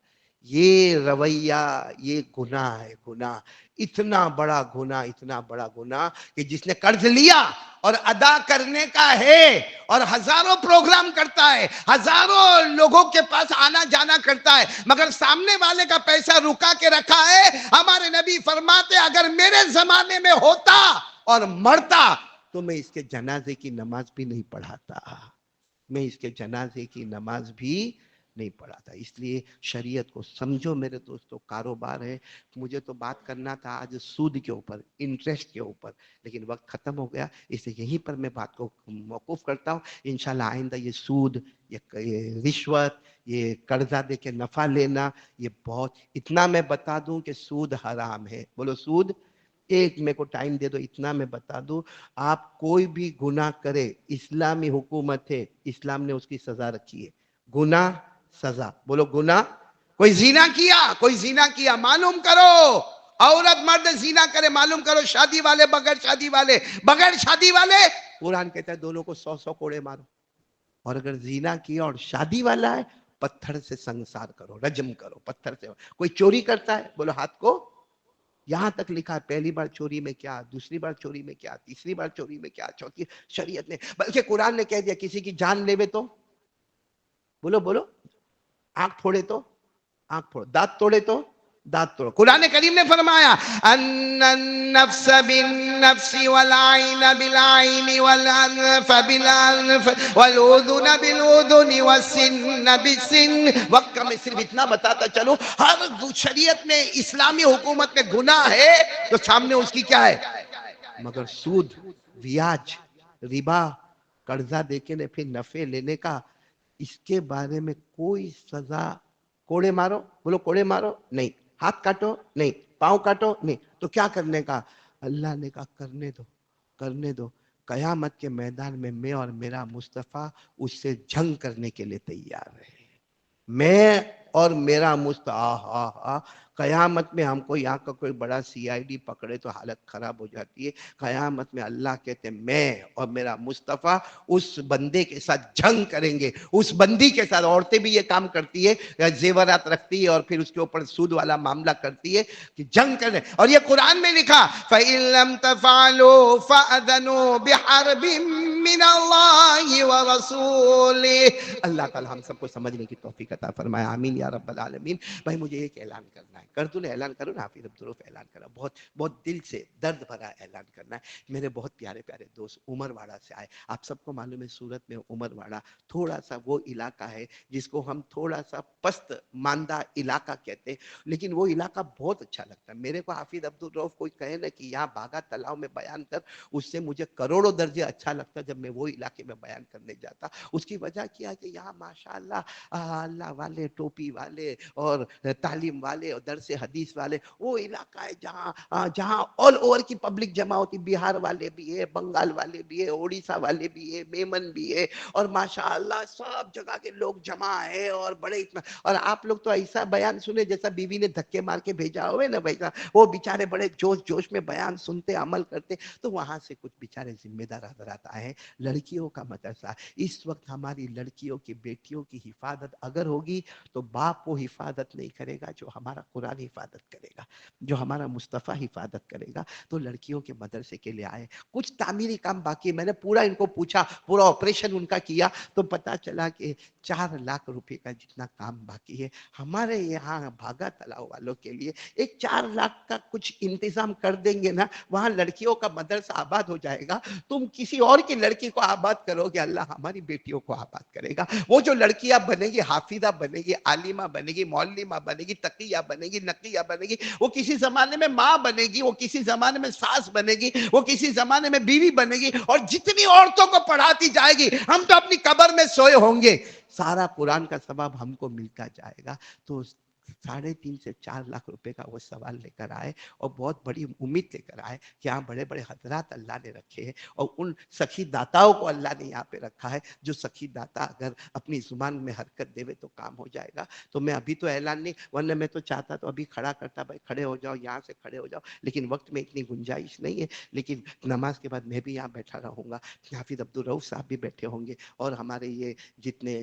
یہ رویہ، یہ گناہ ہے، گناہ، اتنا بڑا گناہ، اتنا بڑا گناہ کہ جس نے قرض لیا اور ادا کرنے کا ہے اور ہزاروں پروگرام کرتا ہے، ہزاروں لوگوں کے پاس آنا جانا کرتا ہے، مگر سامنے والے کا پیسہ رکا کے رکھا ہے. ہمارے نبی فرماتے اگر میرے زمانے میں ہوتا اور مرتا تو میں اس کے جنازے کی نماز بھی نہیں پڑھاتا، میں اس کے جنازے کی نماز بھی نہیں پڑھا تھا. اس لیے شریعت کو سمجھو میرے دوستو. کاروبار ہے، مجھے تو بات کرنا تھا آج سود کے اوپر، انٹرسٹ کے اوپر، لیکن وقت ختم ہو گیا، اس لیے یہیں پر میں بات کو موقوف کرتا ہوں. انشاءاللہ آئندہ یہ سود، یہ رشوت، یہ قرضہ دے کے نفع لینا، یہ بہت، اتنا میں بتا دوں کہ سود حرام ہے. بولو سود. ایک میرے کو ٹائم دے دو، اتنا میں بتا دوں، آپ کوئی بھی گناہ کرے، اسلامی حکومت ہے، اسلام نے اس کی سزا رکھی ہے. گناہ سزا. بولو گناہ. کوئی زنا کیا، کوئی زنا کیا، معلوم کرو، عورت مرد زنا کرے، معلوم کرو، شادی والے بغیر شادی والے، بغیر شادی والے، قرآن کہتا ہے دونوں کو 100 کوڑے مارو. اور اگر زنا کیا اور شادی والا ہے، پتھر سے سنسار کرو، رجم کرو پتھر سے. کوئی چوری کرتا ہے، بولو ہاتھ کو. یہاں تک لکھا ہے پہلی بار چوری میں کیا، دوسری بار چوری میں کیا، تیسری بار چوری میں کیا، چوتھی. شریعت نے، بلکہ قرآن نے کہہ دیا کسی کی جان لیوے تو، بولو بولو، آنکھ پھوڑے تو آنکھ پھوڑو، دانت توڑے تو دانت توڑو. قرآن کریم نے فرمایا ان النفس بالنفس والعین بالعین والانف بالانف والاذن بالاذن والسن بالسن. وقت کا میں صرف اتنا بتاتا چلو، ہر شریعت میں، اسلامی حکومت میں گناہ ہے تو سامنے اس کی کیا ہے، مگر سود، بیاج، ربا، قرضہ دے کے پھر نفع لینے کا، اس کے بارے میں کوئی سزا. کوڑے مارو، بولو کوڑے مارو نہیں، ہاتھ کاٹو نہیں، پاؤں کاٹو نہیں، تو کیا کرنے کا؟ اللہ نے کہا کرنے دو، کرنے دو. قیامت کے میدان میں اور میرا مصطفیٰ اس سے جنگ کرنے کے لیے تیار ہے. میں اور میرا مصطفیٰ. قیامت میں ہم کو یہاں کا کوئی بڑا CID پکڑے تو حالت خراب ہو جاتی ہے. قیامت میں اللہ کہتے ہیں میں اور میرا مصطفیٰ اس بندے کے ساتھ جنگ کریں گے، اس بندی کے ساتھ. عورتیں بھی یہ کام کرتی ہے، زیورات رکھتی ہے اور پھر اس کے اوپر سود والا معاملہ کرتی ہے کہ جنگ کریں. اور یہ قرآن میں لکھا فَإِن لَمْ تَفْعَلُوا فَأْذَنُوا بِحَرْبٍ مِّنَ اللَّهِ وَرَسُولِهِ. اللہ تعالی ہم سب کو سمجھنے کی توفیق عطا فرمائے، آمین یا رب العالمین. بھائی مجھے ایک اعلان کرنا ہے، کر دوں نا اعلان؟ کروں نا حافظ عبدالرؤف؟ اعلان کرا، بہت بہت دل سے درد بھرا اعلان کرنا ہے. میرے بہت پیارے پیارے دوست عمر واڑہ سے آئے. آپ سب کو معلوم ہے سورت میں عمر واڑہ تھوڑا سا وہ علاقہ ہے جس کو ہم تھوڑا سا پست ماندہ علاقہ کہتے ہیں، لیکن وہ علاقہ بہت اچھا لگتا ہے میرے کو. حافظ عبدالرؤف کوئی کہے نا کہ یہاں باغا تلاؤ میں بیان کر، اس سے مجھے کروڑوں درجے اچھا لگتا جب میں وہ علاقے میں بیان کرنے جاتا. اس کی وجہ کیا کہ یہاں ماشاءاللہ اللہ والے، ٹوپی والے اور تعلیم والے اور درس حدیث والے، وہ علاقہ ہے جہاں آل اوور کی پبلک جمع ہوتی. بہار والے بھی ہے، بنگال والے بھی ہے، اڑیسہ والے بھی ہے، میمن بھی ہے، اور ماشاءاللہ سب جگہ کے لوگ جمع ہے. اور بڑے اور آپ لوگ تو ایسا بیان سنے جیسا بیوی نے دھکے مار کے بھیجا ہوئے نا بھائی، وہ بیچارے بڑے جوش جوش میں بیان سنتے، عمل کرتے. تو وہاں سے کچھ بیچارے ذمہ دار حضرات آئے ہیں. لڑکیوں کا مدرسہ اس وقت، ہماری لڑکیوں کی، بیٹیوں کی حفاظت اگر ہوگی تو باپ وہ حفاظت نہیں کرے گا جو ہمارا قرآن حفاظت کرے گا، جو ہمارا مصطفیٰ حفاظت کرے گا. تو لڑکیوں کے مدرسے کے لیے آئے. کچھ تعمیری کام باقی ہے. میں نے پورا ان کو پوچھا، پورا آپریشن ان کا کیا تو پتا چلا کہ 4 لاکھ روپے کا جتنا کام باقی ہے. ہمارے یہاں بھاگا تلاؤ والوں کے لیے ایک 4 لاکھ کا کچھ انتظام کر دیں گے نا، وہاں لڑکیوں کا مدرسہ آباد ہو جائے گا. تم کسی اور کی لڑکی کو آباد کرو گے، اللہ ہماری بیٹیوں کو آباد کرے گا. وہ جو لڑکیاں بنے گی، حافظہ بنے گی، عالمہ بنے گی، معلمہ بنے گی، تقیہ بنے گی، نقیہ بنے گی، وہ کسی زمانے میں ماں بنے گی، وہ کسی زمانے میں ساس بنے گی، وہ کسی زمانے میں بیوی بنے گی. اور جتنی عورتوں کو پڑھاتی جائے گی، ہم تو اپنی قبر میں سوئے ہوں گے، سارا قرآن کا ثواب ہم کو ملتا جائے گا. تو 3.5 سے 4 لاکھ روپے کا وہ سوال لے کر آئے اور بہت بڑی امید لے کر آئے کہ یہاں بڑے بڑے حضرات اللہ نے رکھے ہیں اور ان سخی داتاؤں کو اللہ نے یہاں پہ رکھا ہے جو سخی داتا اگر اپنی زبان میں حرکت دے تو کام ہو جائے گا. تو میں ابھی تو اعلان نہیں، ورنہ میں تو چاہتا تو ابھی کھڑا کرتا، بھائی کھڑے ہو جاؤ، یہاں سے کھڑے ہو جاؤ، لیکن وقت میں اتنی گنجائش نہیں ہے. لیکن نماز کے بعد میں بھی یہاں بیٹھا رہوں گا، حافظ عبدالرؤف صاحب بھی بیٹھے ہوں گے اور ہمارے یہ جتنے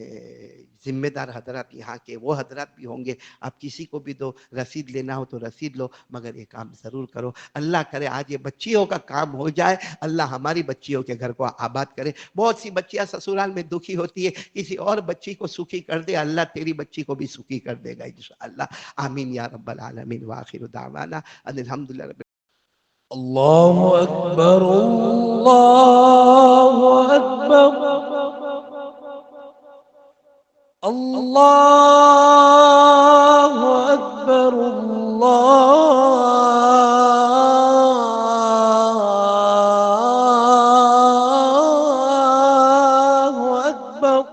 ذمہ دار حضرات یہاں کے وہ حضرات بھی ہوں گے. آپ کسی کو بھی دو، رسید لینا ہو تو رسید لو، مگر یہ کام ضرور کرو. اللہ کرے آج یہ بچیوں کا کام ہو جائے، اللہ ہماری بچیوں کے گھر کو آباد کرے. بہت سی بچیاں سسرال میں دکھی ہوتی ہے، کسی اور بچی کو سکھی کر دے، اللہ تیری بچی کو بھی سکھی کر دے گا انشاءاللہ. آمین یا رب العالمین. وآخر دعوانا ان الحمدللہ رب. الله أكبر الله أكبر الله أكبر الله أكبر.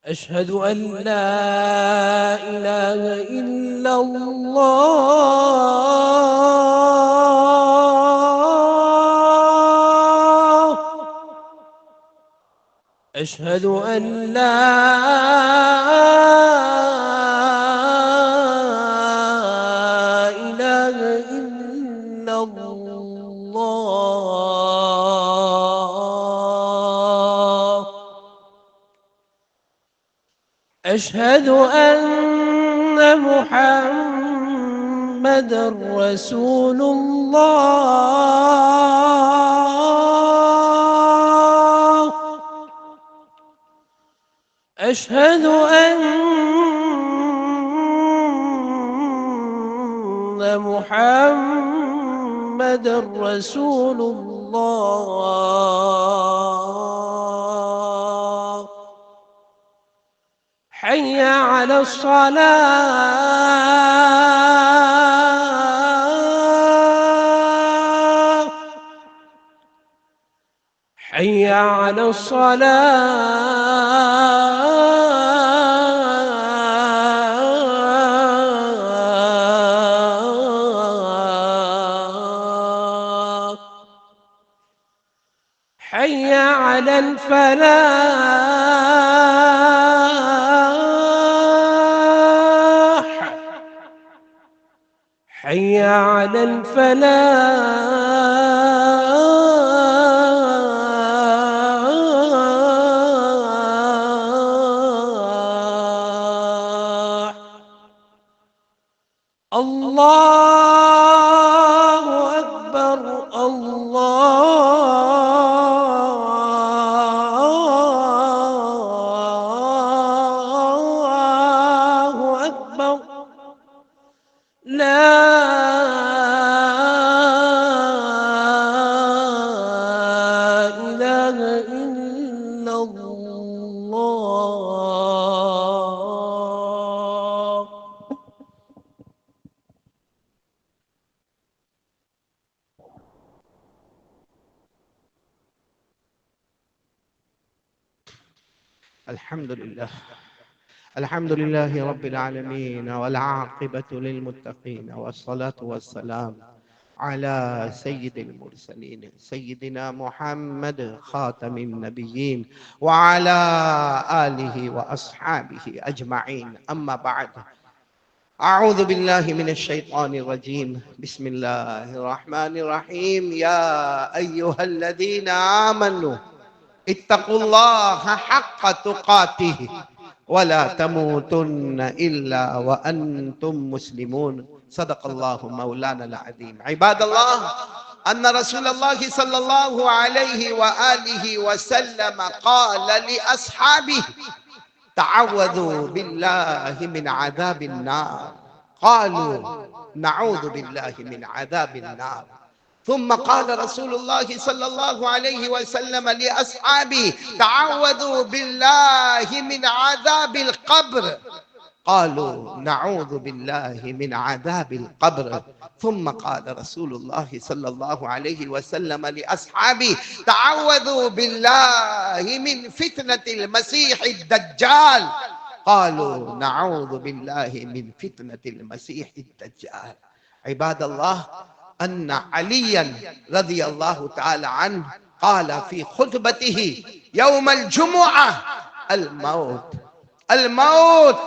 أشهد أن لا إله إلا الله. أشهد أن لا إله إلا الله. أشهد أن محمد رسول الله. أشهد أن محمد رسول الله. حي على الصلاة. حي على الصلاة. حي على الفلاح. حي على الفلاح. الله أكبر الله أكبر. لا إله إلا الله. الحمد لله. الحمد لله رب العالمين والعاقبة للمتقين والصلاة والسلام على سيد المرسلين سيدنا محمد خاتم النبيين وعلى آله وأصحابه أجمعين. أما بعد، أعوذ بالله من الشيطان الرجيم. بسم الله الرحمن الرحيم. يا أيها الذين آمنوا اتقوا الله حق تقاته ولا تموتن إلا وأنتم مسلمون. صدق الله مولانا العظيم. عباد الله، أن رسول الله صلى الله عليه وآله وسلم قال لأصحابه: تعوذوا بالله من عذاب النار. قالوا: نعوذ بالله من عذاب النار. ثم قال رسول الله صلى الله عليه وسلم لأصحابه: تعوذوا بالله من عذاب القبر. قالوا: نعوذ بالله من عذاب القبر. ثم قال رسول الله صلى الله عليه وسلم لأصحابه: تعوذوا بالله من فتنة المسيح الدجال. قالوا نعوذ بالله من فتنة المسيح الدجال. عباد الله، أن عليا رضي الله تعالى عنه قال في خطبته يوم الجمعة: الموت الموت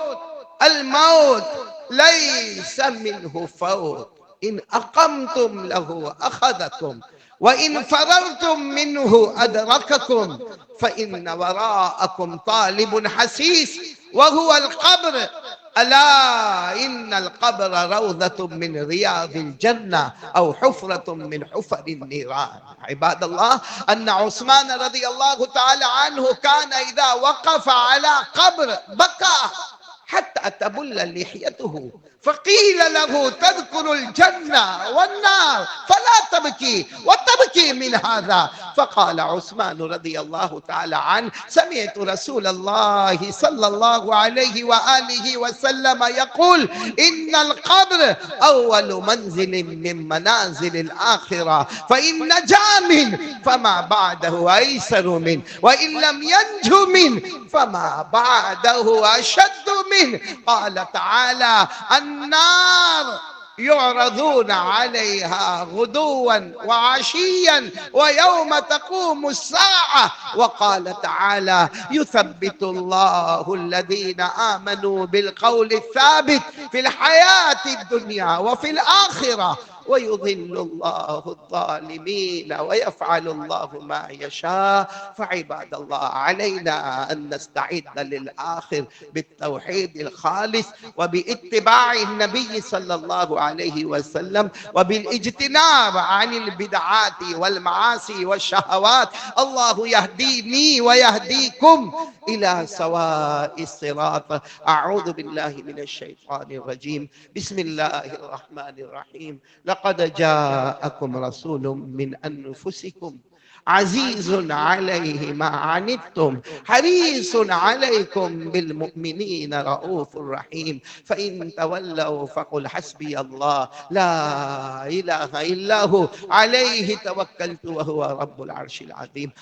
الموت ليس منه فوت، إن أقمتم له أخذكم وإن فررتم منه أدرككم، فإن وراءكم طالب حسيس وهو القبر، ألا إن القبر روضة من رياض الجنة أو حفرة من حفر النيران. عباد الله، أن عثمان رضي الله تعالى عنه كان إذا وقف على قبر بكى حتى تبل لحيته، فقيل له: تذكر الجنة والنار فلا تبكي وتبكي من هذا؟ فقال عثمان رضي الله تعالى عنه: سمعت رسول الله صلى الله عليه وآله وسلم يقول: إن القبر أول منزل من منازل الآخرة، فإن نجا منه فما بعده أيسر منه، وإن لم ينج منه فما بعده أشد منه. قال تعالى: النار يعرضون عليها غدوا وعشيا ويوم تقوم الساعة. وقال تعالى: يثبت الله الذين آمنوا بالقول الثابت في الحياة الدنيا وفي الآخرة، ويضل الله الظالمين ويفعل الله ما يشاء. فعباد الله، علينا أن نستعد للآخر بالتوحيد الخالص وباتباع النبي صلى الله عليه وسلم وبالاجتناب عن البدعات والمعاصي والشهوات. الله يهديني ويهديكم إلى سواء الصراط. أعوذ بالله من الشيطان الرجيم. بسم الله الرحمن الرحيم. لقد جاءكم رسول من أنفسكم عزيز عليه ما عنتم حريص عليكم بالمؤمنين رؤوف رحيم. فإن تولوا فقل حسبي الله لا إله إلا هو عليه توكلت وهو رب العرش العظيم.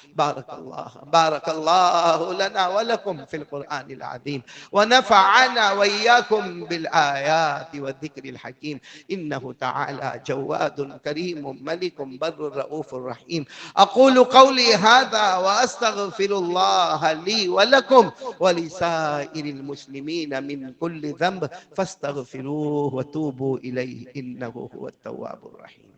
بارك الله لنا ولكم في القرآن العظيم، ونفعنا وإياكم بالآيات والذكر الحكيم. إنه تعالى جواد كريم ملك بر رؤوف رحيم. أقول قولي هذا وأستغفر الله لي ولكم ولسائر المسلمين من كل ذنب، فاستغفروه وتوبوا إليه إنه هو التواب الرحيم.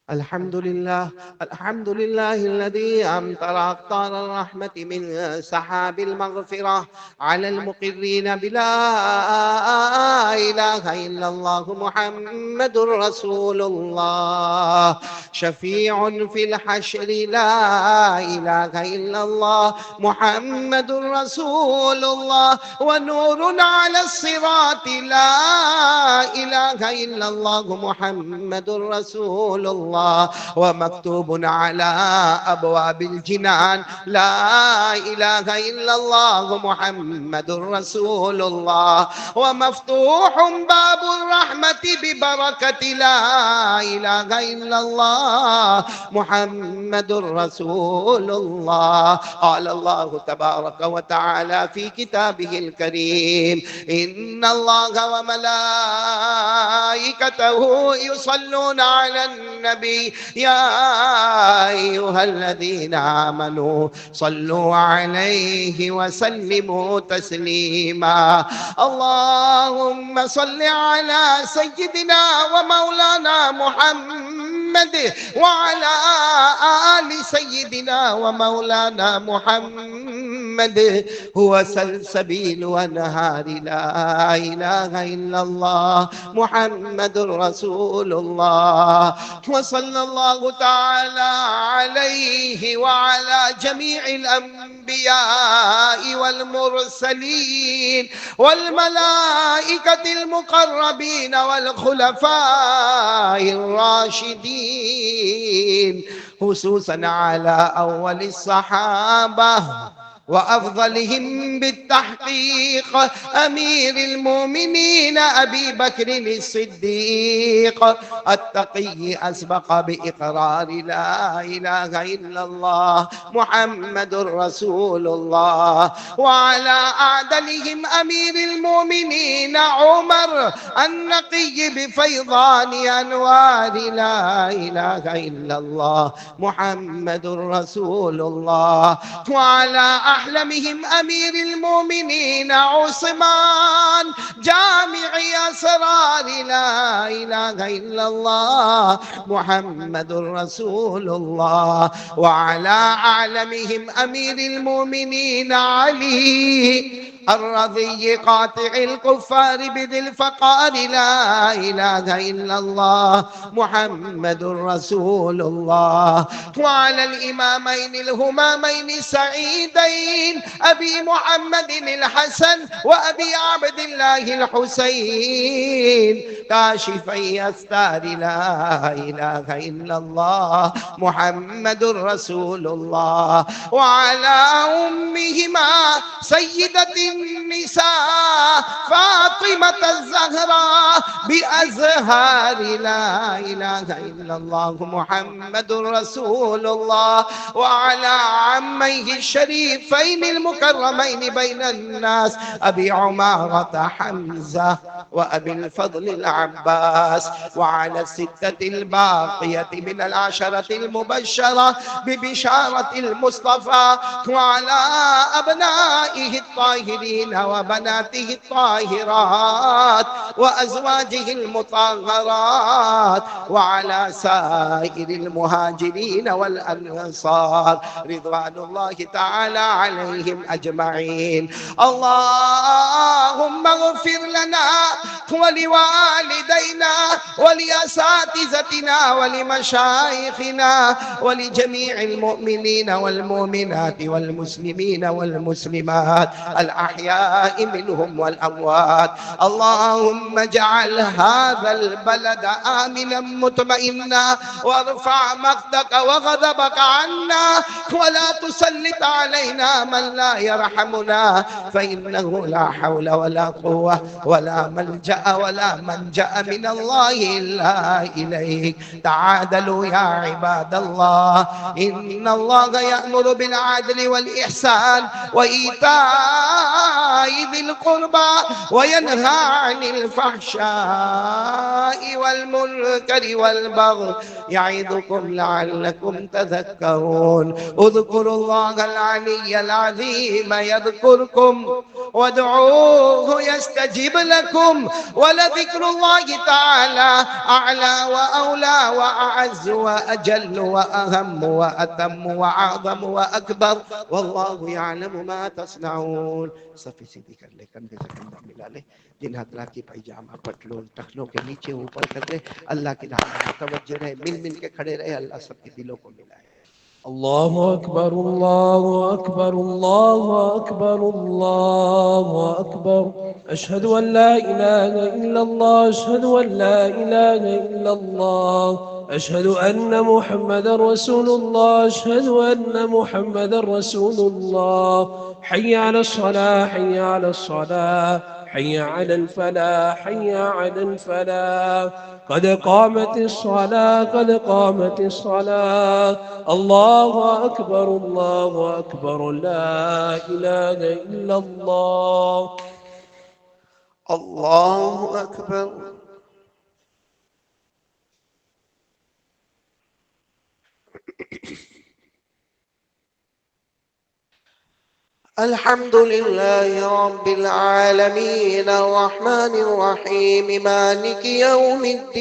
الحمد لله الذي أمطر أقطار الرحمة من سحاب المغفرة على المقرين بلا إله إلا الله محمد رسول الله، شفيع في الحشر لا إله إلا الله محمد رسول الله، ونور على الصراط لا إله إلا الله محمد رسول الله، ومكتوب على أبواب الجنان لا إله إلا الله محمد رسول الله، ومفتوح باب الرحمة ببركة لا إله إلا الله محمد رسول الله. قال الله تبارك وتعالى في كتابه الكريم: إن الله وملائكته يصلون على النبي يا أيها الذين آمنوا صلوا عليه وسلموا تسليما. اللهم صل على سيدنا ومولانا محمد وعلى آل سيدنا ومولانا محمد، هو سلسبيل وانهار لا إله إلا الله محمد رسول الله. وصلى الله تعالى عليه وعلى جميع الأنبياء والمرسلين والملائكة المقربين والخلفاء الراشدين خصوصا على أول الصحابة وأفضلهم بالتحقيق أمير المؤمنين أبي بكر الصديق التقي أسبق بإقرار لا إله إلا الله محمد رسول الله. وعلى أعدلهم أمير المؤمنين عمر النقي بفيضان أنوار لا إله إلا الله محمد رسول الله. وعلى أحلمهم أمير المؤمنين عثمان جامع أسرار لا إله إلا الله محمد رسول الله. وعلى أعلمهم أمير المؤمنين علي الرضي قاطع الكفار بذي الفقار لا إله إلا الله محمد رسول الله. وعلى الإمامين الهمامين السعيدين أبي محمد الحسن وأبي عبد الله الحسين كاشفي أستار لا إله إلا الله محمد رسول الله. وعلى أمهما سيدة النساء فاطمة الزهراء بأزهار لا إله إلا الله محمد رسول الله. وعلى عميه الشريفين المكرمين بين الناس أبي عمارة حمزة وأبي الفضل العباس. وعلى الستة الباقية من العشرة المبشرة ببشارة المصطفى. وعلى أبنائه الطاهرين وبناته الطاهرات وأزواجه المطهرات. وعلى سائر المهاجرين والأنصار رضوان الله تعالى عليهم أجمعين. اللهم اغفر لنا ولوالدينا ولأساتذتنا ولمشايخنا ولجميع المؤمنين والمؤمنات والمسلمين والمسلمات الأحياء منهم والأموات. اللهم اجعل هذا البلد آمنا مطمئنا وارفع مقتك وغضبك عنا ولا تسلط علينا من لا يرحمنا فإنه لا حول ولا قوة ولا ملجأ ولا منجأ من الله إلا إليك. تعادلوا يا عباد الله إن الله يأمر بالعدل والإحسان وإيتاء ذي القربى وينهى عن الفحشاء والمنكر والبغي يعظكم لعلكم تذكرون. اذكروا الله العلي العظيم يذكركم وادعوه يستجب لكم ولذكر الله تعالى أعلى وأولى وأعز وأجل وأهم وأتم وأعظم وأكبر والله يعلم ما تصنعون. صفی سیدھی کر لے، کندھے سے کندھا ملا لے، جن حضرات کی پائجامہ پٹلون ٹخنوں کے نیچے اوپر کر لے، اللہ کی راہ میں توجہ رہے، مل مل کے کھڑے رہے، اللہ سب کے دلوں کو ملائے. الله أكبر الله أكبر الله أكبر الله أكبر. أشهد أن لا إله إلا الله أشهد أن لا إله إلا الله أشهد أن محمد رسول الله أشهد أن محمد رسول الله. حي على الصلاة حي على الصلاة حي على الفلاح حي على الفلاح. قد قامت الصلاة قد قامت الصلاة. الله أكبر الله أكبر لا إله إلا الله. الله أكبر. الحمد لله رب العالمين الرحمن الرحيم مالك يوم الدين.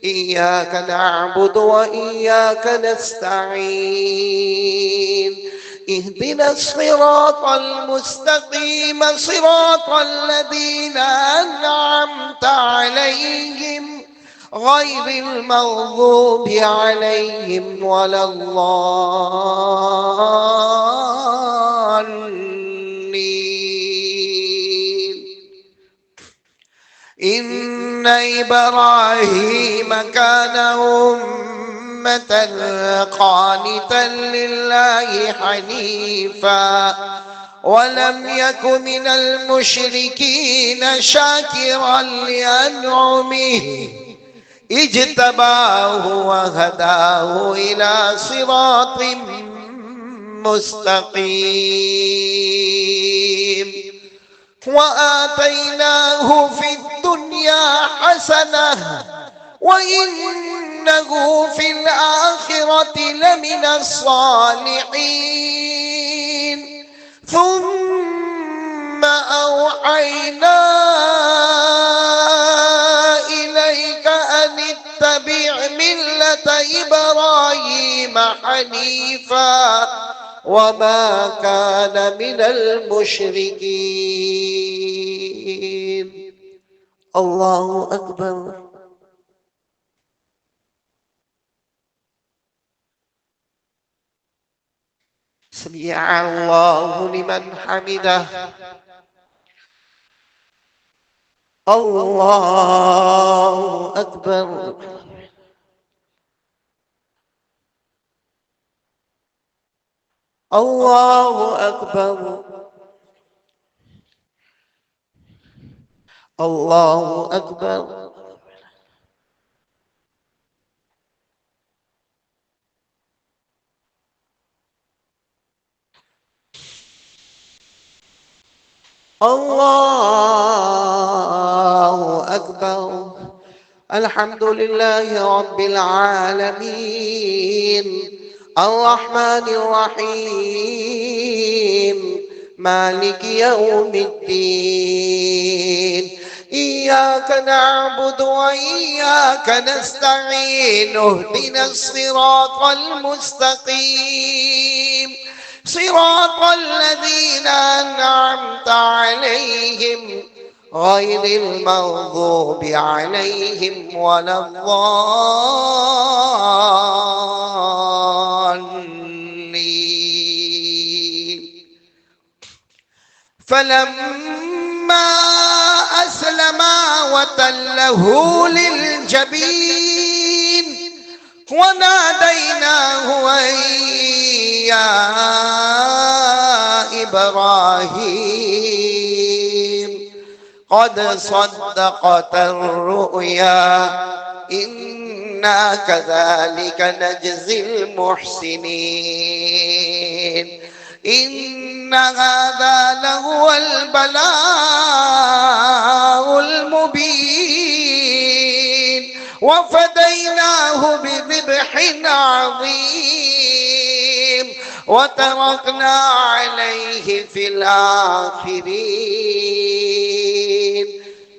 إياك نعبد وإياك نستعين. اهدنا الصراط المستقيم صراط الذين أنعمت عليهم غير المغضوب عليهم ولا الضالين. إن إبراهيم كان أمة قانتا لله حنيفا ولم يك من المشركين شاكرا لأنعمه اجتباه وهداه إلى صراط مستقيم وآتيناه في الدنيا حسنة وإنه في الآخرة لمن الصالحين ثم أوحينا إليك أن اتبع ملة إبراهيم حنيفا وما كان من المشركين. الله أكبر. سمع الله لمن حمده. الله أكبر. الله أكبر. الله أكبر. الله أكبر. الحمد لله رب العالمين الرحمن الرحيم مالك يوم الدين إياك نعبد وإياك نستعين اهدنا الصراط المستقيم صراط الذين أنعمت عليهم غير المغضوب عليهم ولا الضالين. فلما أسلما وتله للجبين وناديناه أن يا إبراهيم قد صدقت الرؤيا إنا كذلك نجزي المحسنين إن هذا لهو البلاء المبين وفديناه بذبح عظيم وتركنا عليه في الآخرين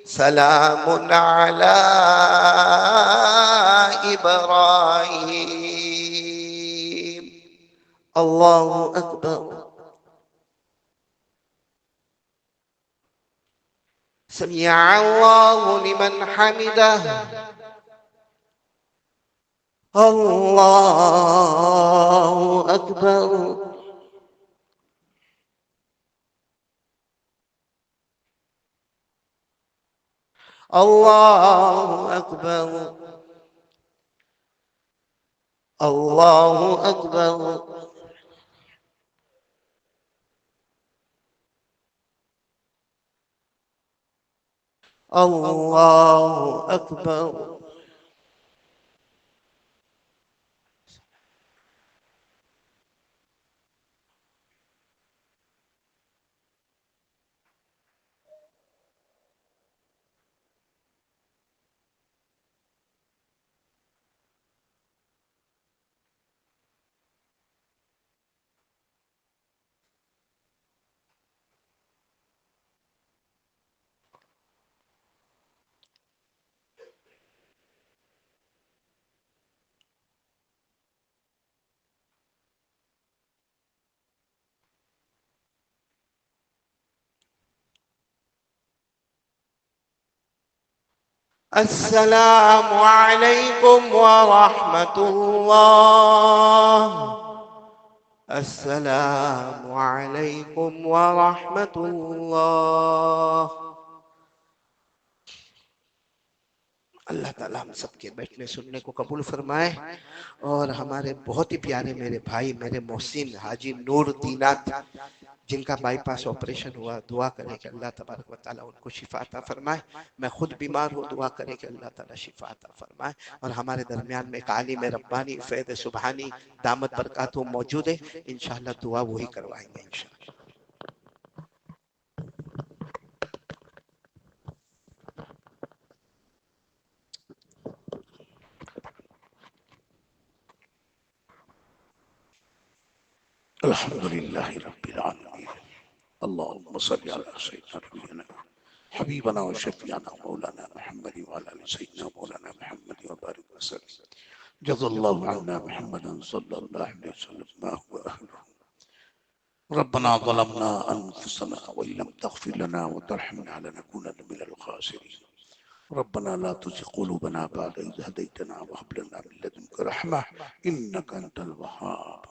سلام على إبراهيم. الله أكبر. سمع الله لمن حمده. الله أكبر. الله أكبر. الله أكبر. الله أكبر. السلام عليكم ورحمة الله. السلام عليكم ورحمة الله. اللہ تعالیٰ ہم سب کے بیٹھنے سننے کو قبول فرمائے، اور ہمارے بہت ہی پیارے میرے بھائی میرے محسن حاجی نور دینات جن کا بائی پاس آپریشن ہوا، دعا کرے کہ اللہ تبارک و تعالیٰ ان کو شفا عطا فرمائے۔ میں خود بیمار ہوں، دعا کرے کہ اللہ تعالیٰ شفا عطا فرمائے۔ اور ہمارے درمیان میں ایک عالم ربانی فیض سبحانی دامت برکاتہ موجود ہے، انشاءاللہ دعا وہی کروائیں گے انشاءاللہ۔ الحمد لله رب العالمين اللهم صل على سيدنا نبينا حبيبنا وشفيعنا مولانا محمد وعلى ال سيدنا مولانا محمد وبارك وسلم جزا الله عنا محمدا صلى الله عليه وسلم ما هو أهله ربنا ظلمنا أنفسنا وإن لم تغفر لنا وترحمنا لنكونن من الخاسرين ربنا لا تزغ قلوبنا بعد إذ هديتنا وهب لنا من لدنك رحمة إنك أنت الوهاب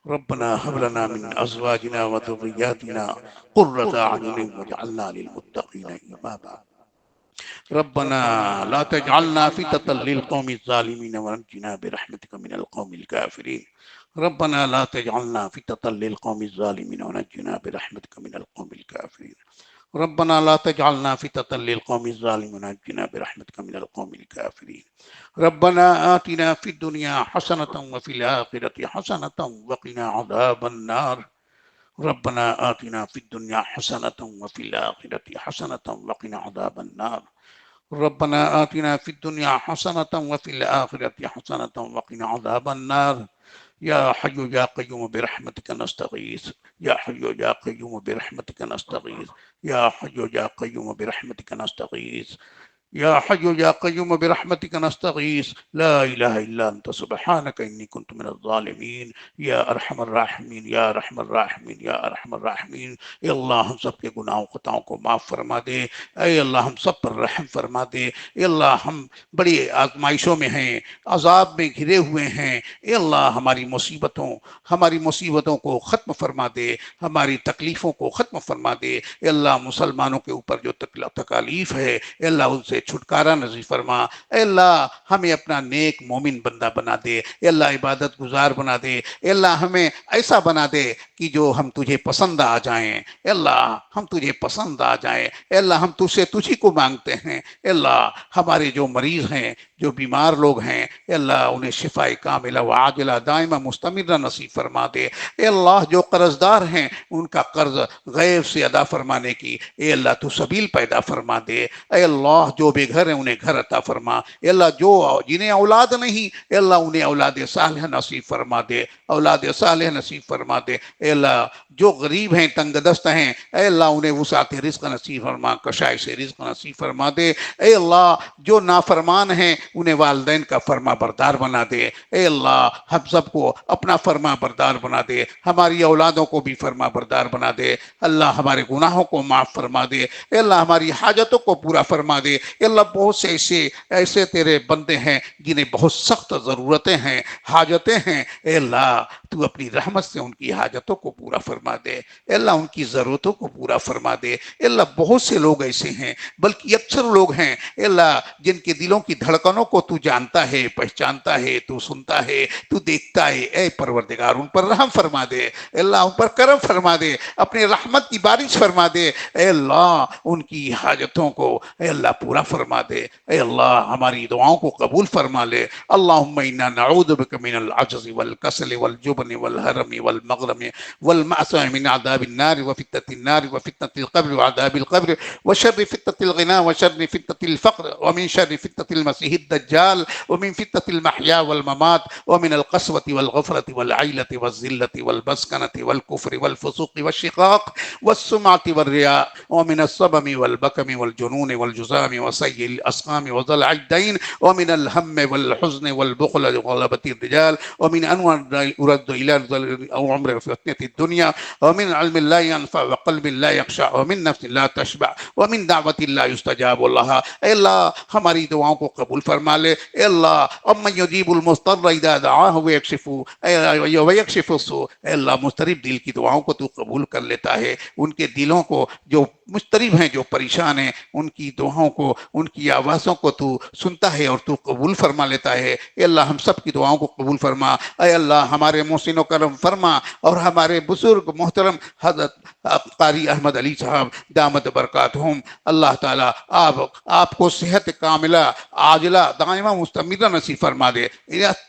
ربنا هب لنا من أزواجنا وذرياتنا قرة أعين واجعلنا للمتقين إماما ربنا لا تجعلنا فتنة للقوم الظالمين ونجنا برحمتك من القوم الكافرين ربنا لا تجعلنا فتنة للقوم الظالمين ونجنا برحمتك من القوم الكافرين ربنا لا تجعلنا فتنة للقوم الظالمين ونجنا برحمتك من القوم الكافرين ربنا آتنا في الدنيا حسنة وفي الآخرة حسنة وقنا عذاب النار ربنا آتنا في الدنيا حسنة وفي الآخرة حسنة وقنا عذاب النار ربنا آتنا في الدنيا حسنة وفي الآخرة حسنة وقنا عذاب النار يا حي يا قيوم برحمتك نستغيث يا حي يا قيوم برحمتك نستغيث يا حي يا قيوم برحمتك نستغيث يا حي يا قيوم برحمتك نستغيث لا إله إلا أنت سبحانك إني كنت من الظالمين يا أرحم الراحمين يا أرحم الراحمين يا أرحم الراحمين اے اللہ ہم سب کے گناہوں خطاؤں کو معاف فرما دے، اے اللہ ہم سب پر رحم فرما دے، اے اللہ ہم بڑی آزمائشوں میں ہیں، عذاب میں گھرے ہوئے ہیں، اے اللہ ہماری مصیبتوں کو ختم فرما دے، ہماری تکلیفوں کو ختم فرما دے، اے اللہ مسلمانوں کے اوپر جو تکالیف ہے اے اللہ ان سے چھٹکارا نصیب فرما، اے اللہ ہمیں اپنا نیک مومن بندہ بنا دے، اے اللہ عبادت گزار بنا دے، اے اللہ ہمیں ایسا بنا دے کہ جو ہم تجھے پسند آ جائیں، اے اللہ ہم تجھے پسند آ جائیں، اے اللہ ہم تجھی کو مانگتے ہیں، اے اللہ ہمارے جو مریض ہیں جو بیمار لوگ ہیں اے اللہ انہیں شفاء کاملہ و عاجلہ دائمہ مستمرہ نصیب فرما دے، اے اللہ جو قرض دار ہیں ان کا قرض غیب سے ادا فرمانے کی اے اللہ تو سبیل پیدا فرما دے، اے اللہ جو بے گھر ہیں انہیں گھر عطا فرما، اے اللہ جو جنہیں اولاد نہیں اے اللہ انہیں اولاد صالح نصیب فرما دے، اولاد صالح نصیب فرما دے، اے اللہ جو غریب ہیں تنگ دست ہیں اے اللہ انہیں وسعت رزق نصیب فرما، کشائش رزق نصیب فرما دے، اے اللہ جو نافرمان ہیں انہیں والدین کا فرما بردار بنا دے، اے اللہ ہم سب کو اپنا فرما بردار بنا دے، ہماری اولادوں کو بھی فرما بردار بنا دے، اللہ ہمارے گناہوں کو معاف فرما دے، اے اللہ ہماری حاجتوں کو پورا فرما دے، اے اللہ بہت سے ایسے تیرے بندے ہیں جنہیں بہت سخت ضرورتیں ہیں، حاجتیں ہیں، اے اللہ تو اپنی رحمت سے ان کی حاجتوں کو پورا فرما دے، اے اللہ ان کی ضرورتوں کو پورا فرما دے، اے اللہ بہت سے لوگ ایسے ہیں بلکہ اکثر لوگ ہیں اے اللہ جن کے دلوں کی دھڑکنوں کو تو جانتا ہے، پہچانتا ہے، تو سنتا ہے، تو دیکھتا ہے، اے پروردگار ان پر رحم فرما دے، اے اللہ ان پر کرم فرما دے، اپنے رحمت کی بارش فرما دے، اے اللہ ان کی حاجتوں کو اے اللہ پورا فرما دے، اے اللہ ہماری دعاؤں کو قبول فرما لے، اللہم انا نعوذ بک من العجز والکسل والجبن والحرم والمغرم والمعصم من عذاب النار وفتنة النار وفتنة القبر وعذاب القبر وشر فتنة الغنى وشر فتنة الفقر ومن شر فتنة المسيح الدجال ومن فتنة المحيا والممات ومن القسوة والغفرة والعيلة والذلة والمسكنة والكفر والفسوق والشقاق والسمعة والرياء ومن الصبم والبكم والجنون والجزام وسيء الأسقام وضلع الدين ومن الهم والحزن والبخل وغلبة الرجال ومن أنواع يرد إلى أو عمر فتنة الدنيا ومن علم لا ينفع وقلب لا يخشع ومن نفس لا تشبع ومن دعوت لا يستجاب لها. اے اللہ ہماری دعاؤں کو قبول فرما لے. اے اللہ امن یجیب المضطر اذا دعاہ ویکشف السوء. اے اللہ مضطرب دل کی دعاؤں کو تو قبول کر لیتا ہے. ان کے دلوں کو جو مضطرب ہیں جو پریشان ہیں ان کی دعاؤں کو ان کی آوازوں کو تو سنتا ہے اور تو قبول فرما لیتا ہے. اے اللہ ہم سب کی دعاؤں کو قبول فرما. اے اللہ ہمارے محسن و کرم فرما اور ہمارے بزرگ محترم حضرت قاری احمد علی صاحب دامت برکاتہم اللہ تعالیٰ آپ کو صحت کاملہ عاجلہ دائمہ مستمرہ نصیب فرما دے.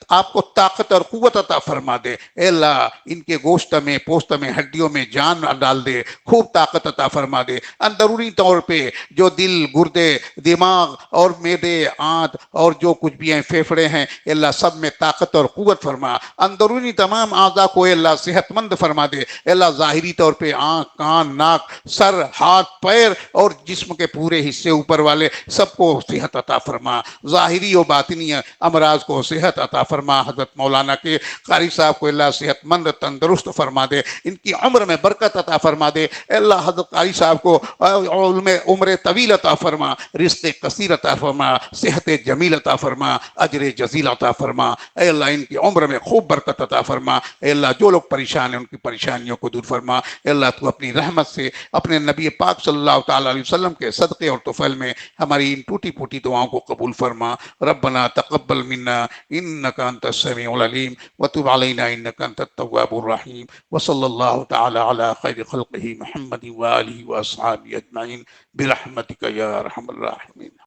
آپ کو طاقت اور قوت عطا فرما دے. اے اللہ ان کے گوشت میں پوست میں ہڈیوں میں جان ڈال دے. خوب طاقت عطا فرما دے. اندرونی طور پہ جو دل گردے دماغ اور معدے آنت اور جو کچھ بھی ہیں پھیپھڑے ہیں اے اللہ سب میں طاقت اور قوت فرما. اندرونی تمام اعضاء کو اے اللہ صحت مند فرما دے. اے اللہ ظاہری طور پہ آنکھ کان ناک سر ہاتھ پیر اور جسم کے پورے حصے اوپر والے سب کو صحت عطا فرما. ظاہری و باطنی امراض کو صحت عطا فرما. حضرت مولانا کے قاری صاحب کو اللہ صحت مند تندرست فرما دے. ان کی عمر میں برکت عطا فرما دے. اے اللہ حضرت قاری صاحب کو عمر طویل عطا فرما. رزق کثیر عطا فرما. صحت جمیل عطا فرما. اجر جزیل عطا فرما. اے اللہ ان کی عمر میں خوب برکت عطا فرما. اے اللہ جو لوگ پریشان ہیں ان کی پریشانیوں کو دور فرما. اے اللہ تو اپنی رحمت سے اپنے نبی پاک صلی اللہ تعالی علیہ وسلم کے صدقے اور طفیل میں ہماری ان ٹوٹی پھوٹی دعاؤں کو قبول فرما. ربنا تقبل منا انك انت السميع العليم وتب علينا انك انت التواب الرحيم وصلى الله تعالى على خير خلقه محمد واله واصحابه اجمعين برحمتك يا ارحم الراحمين.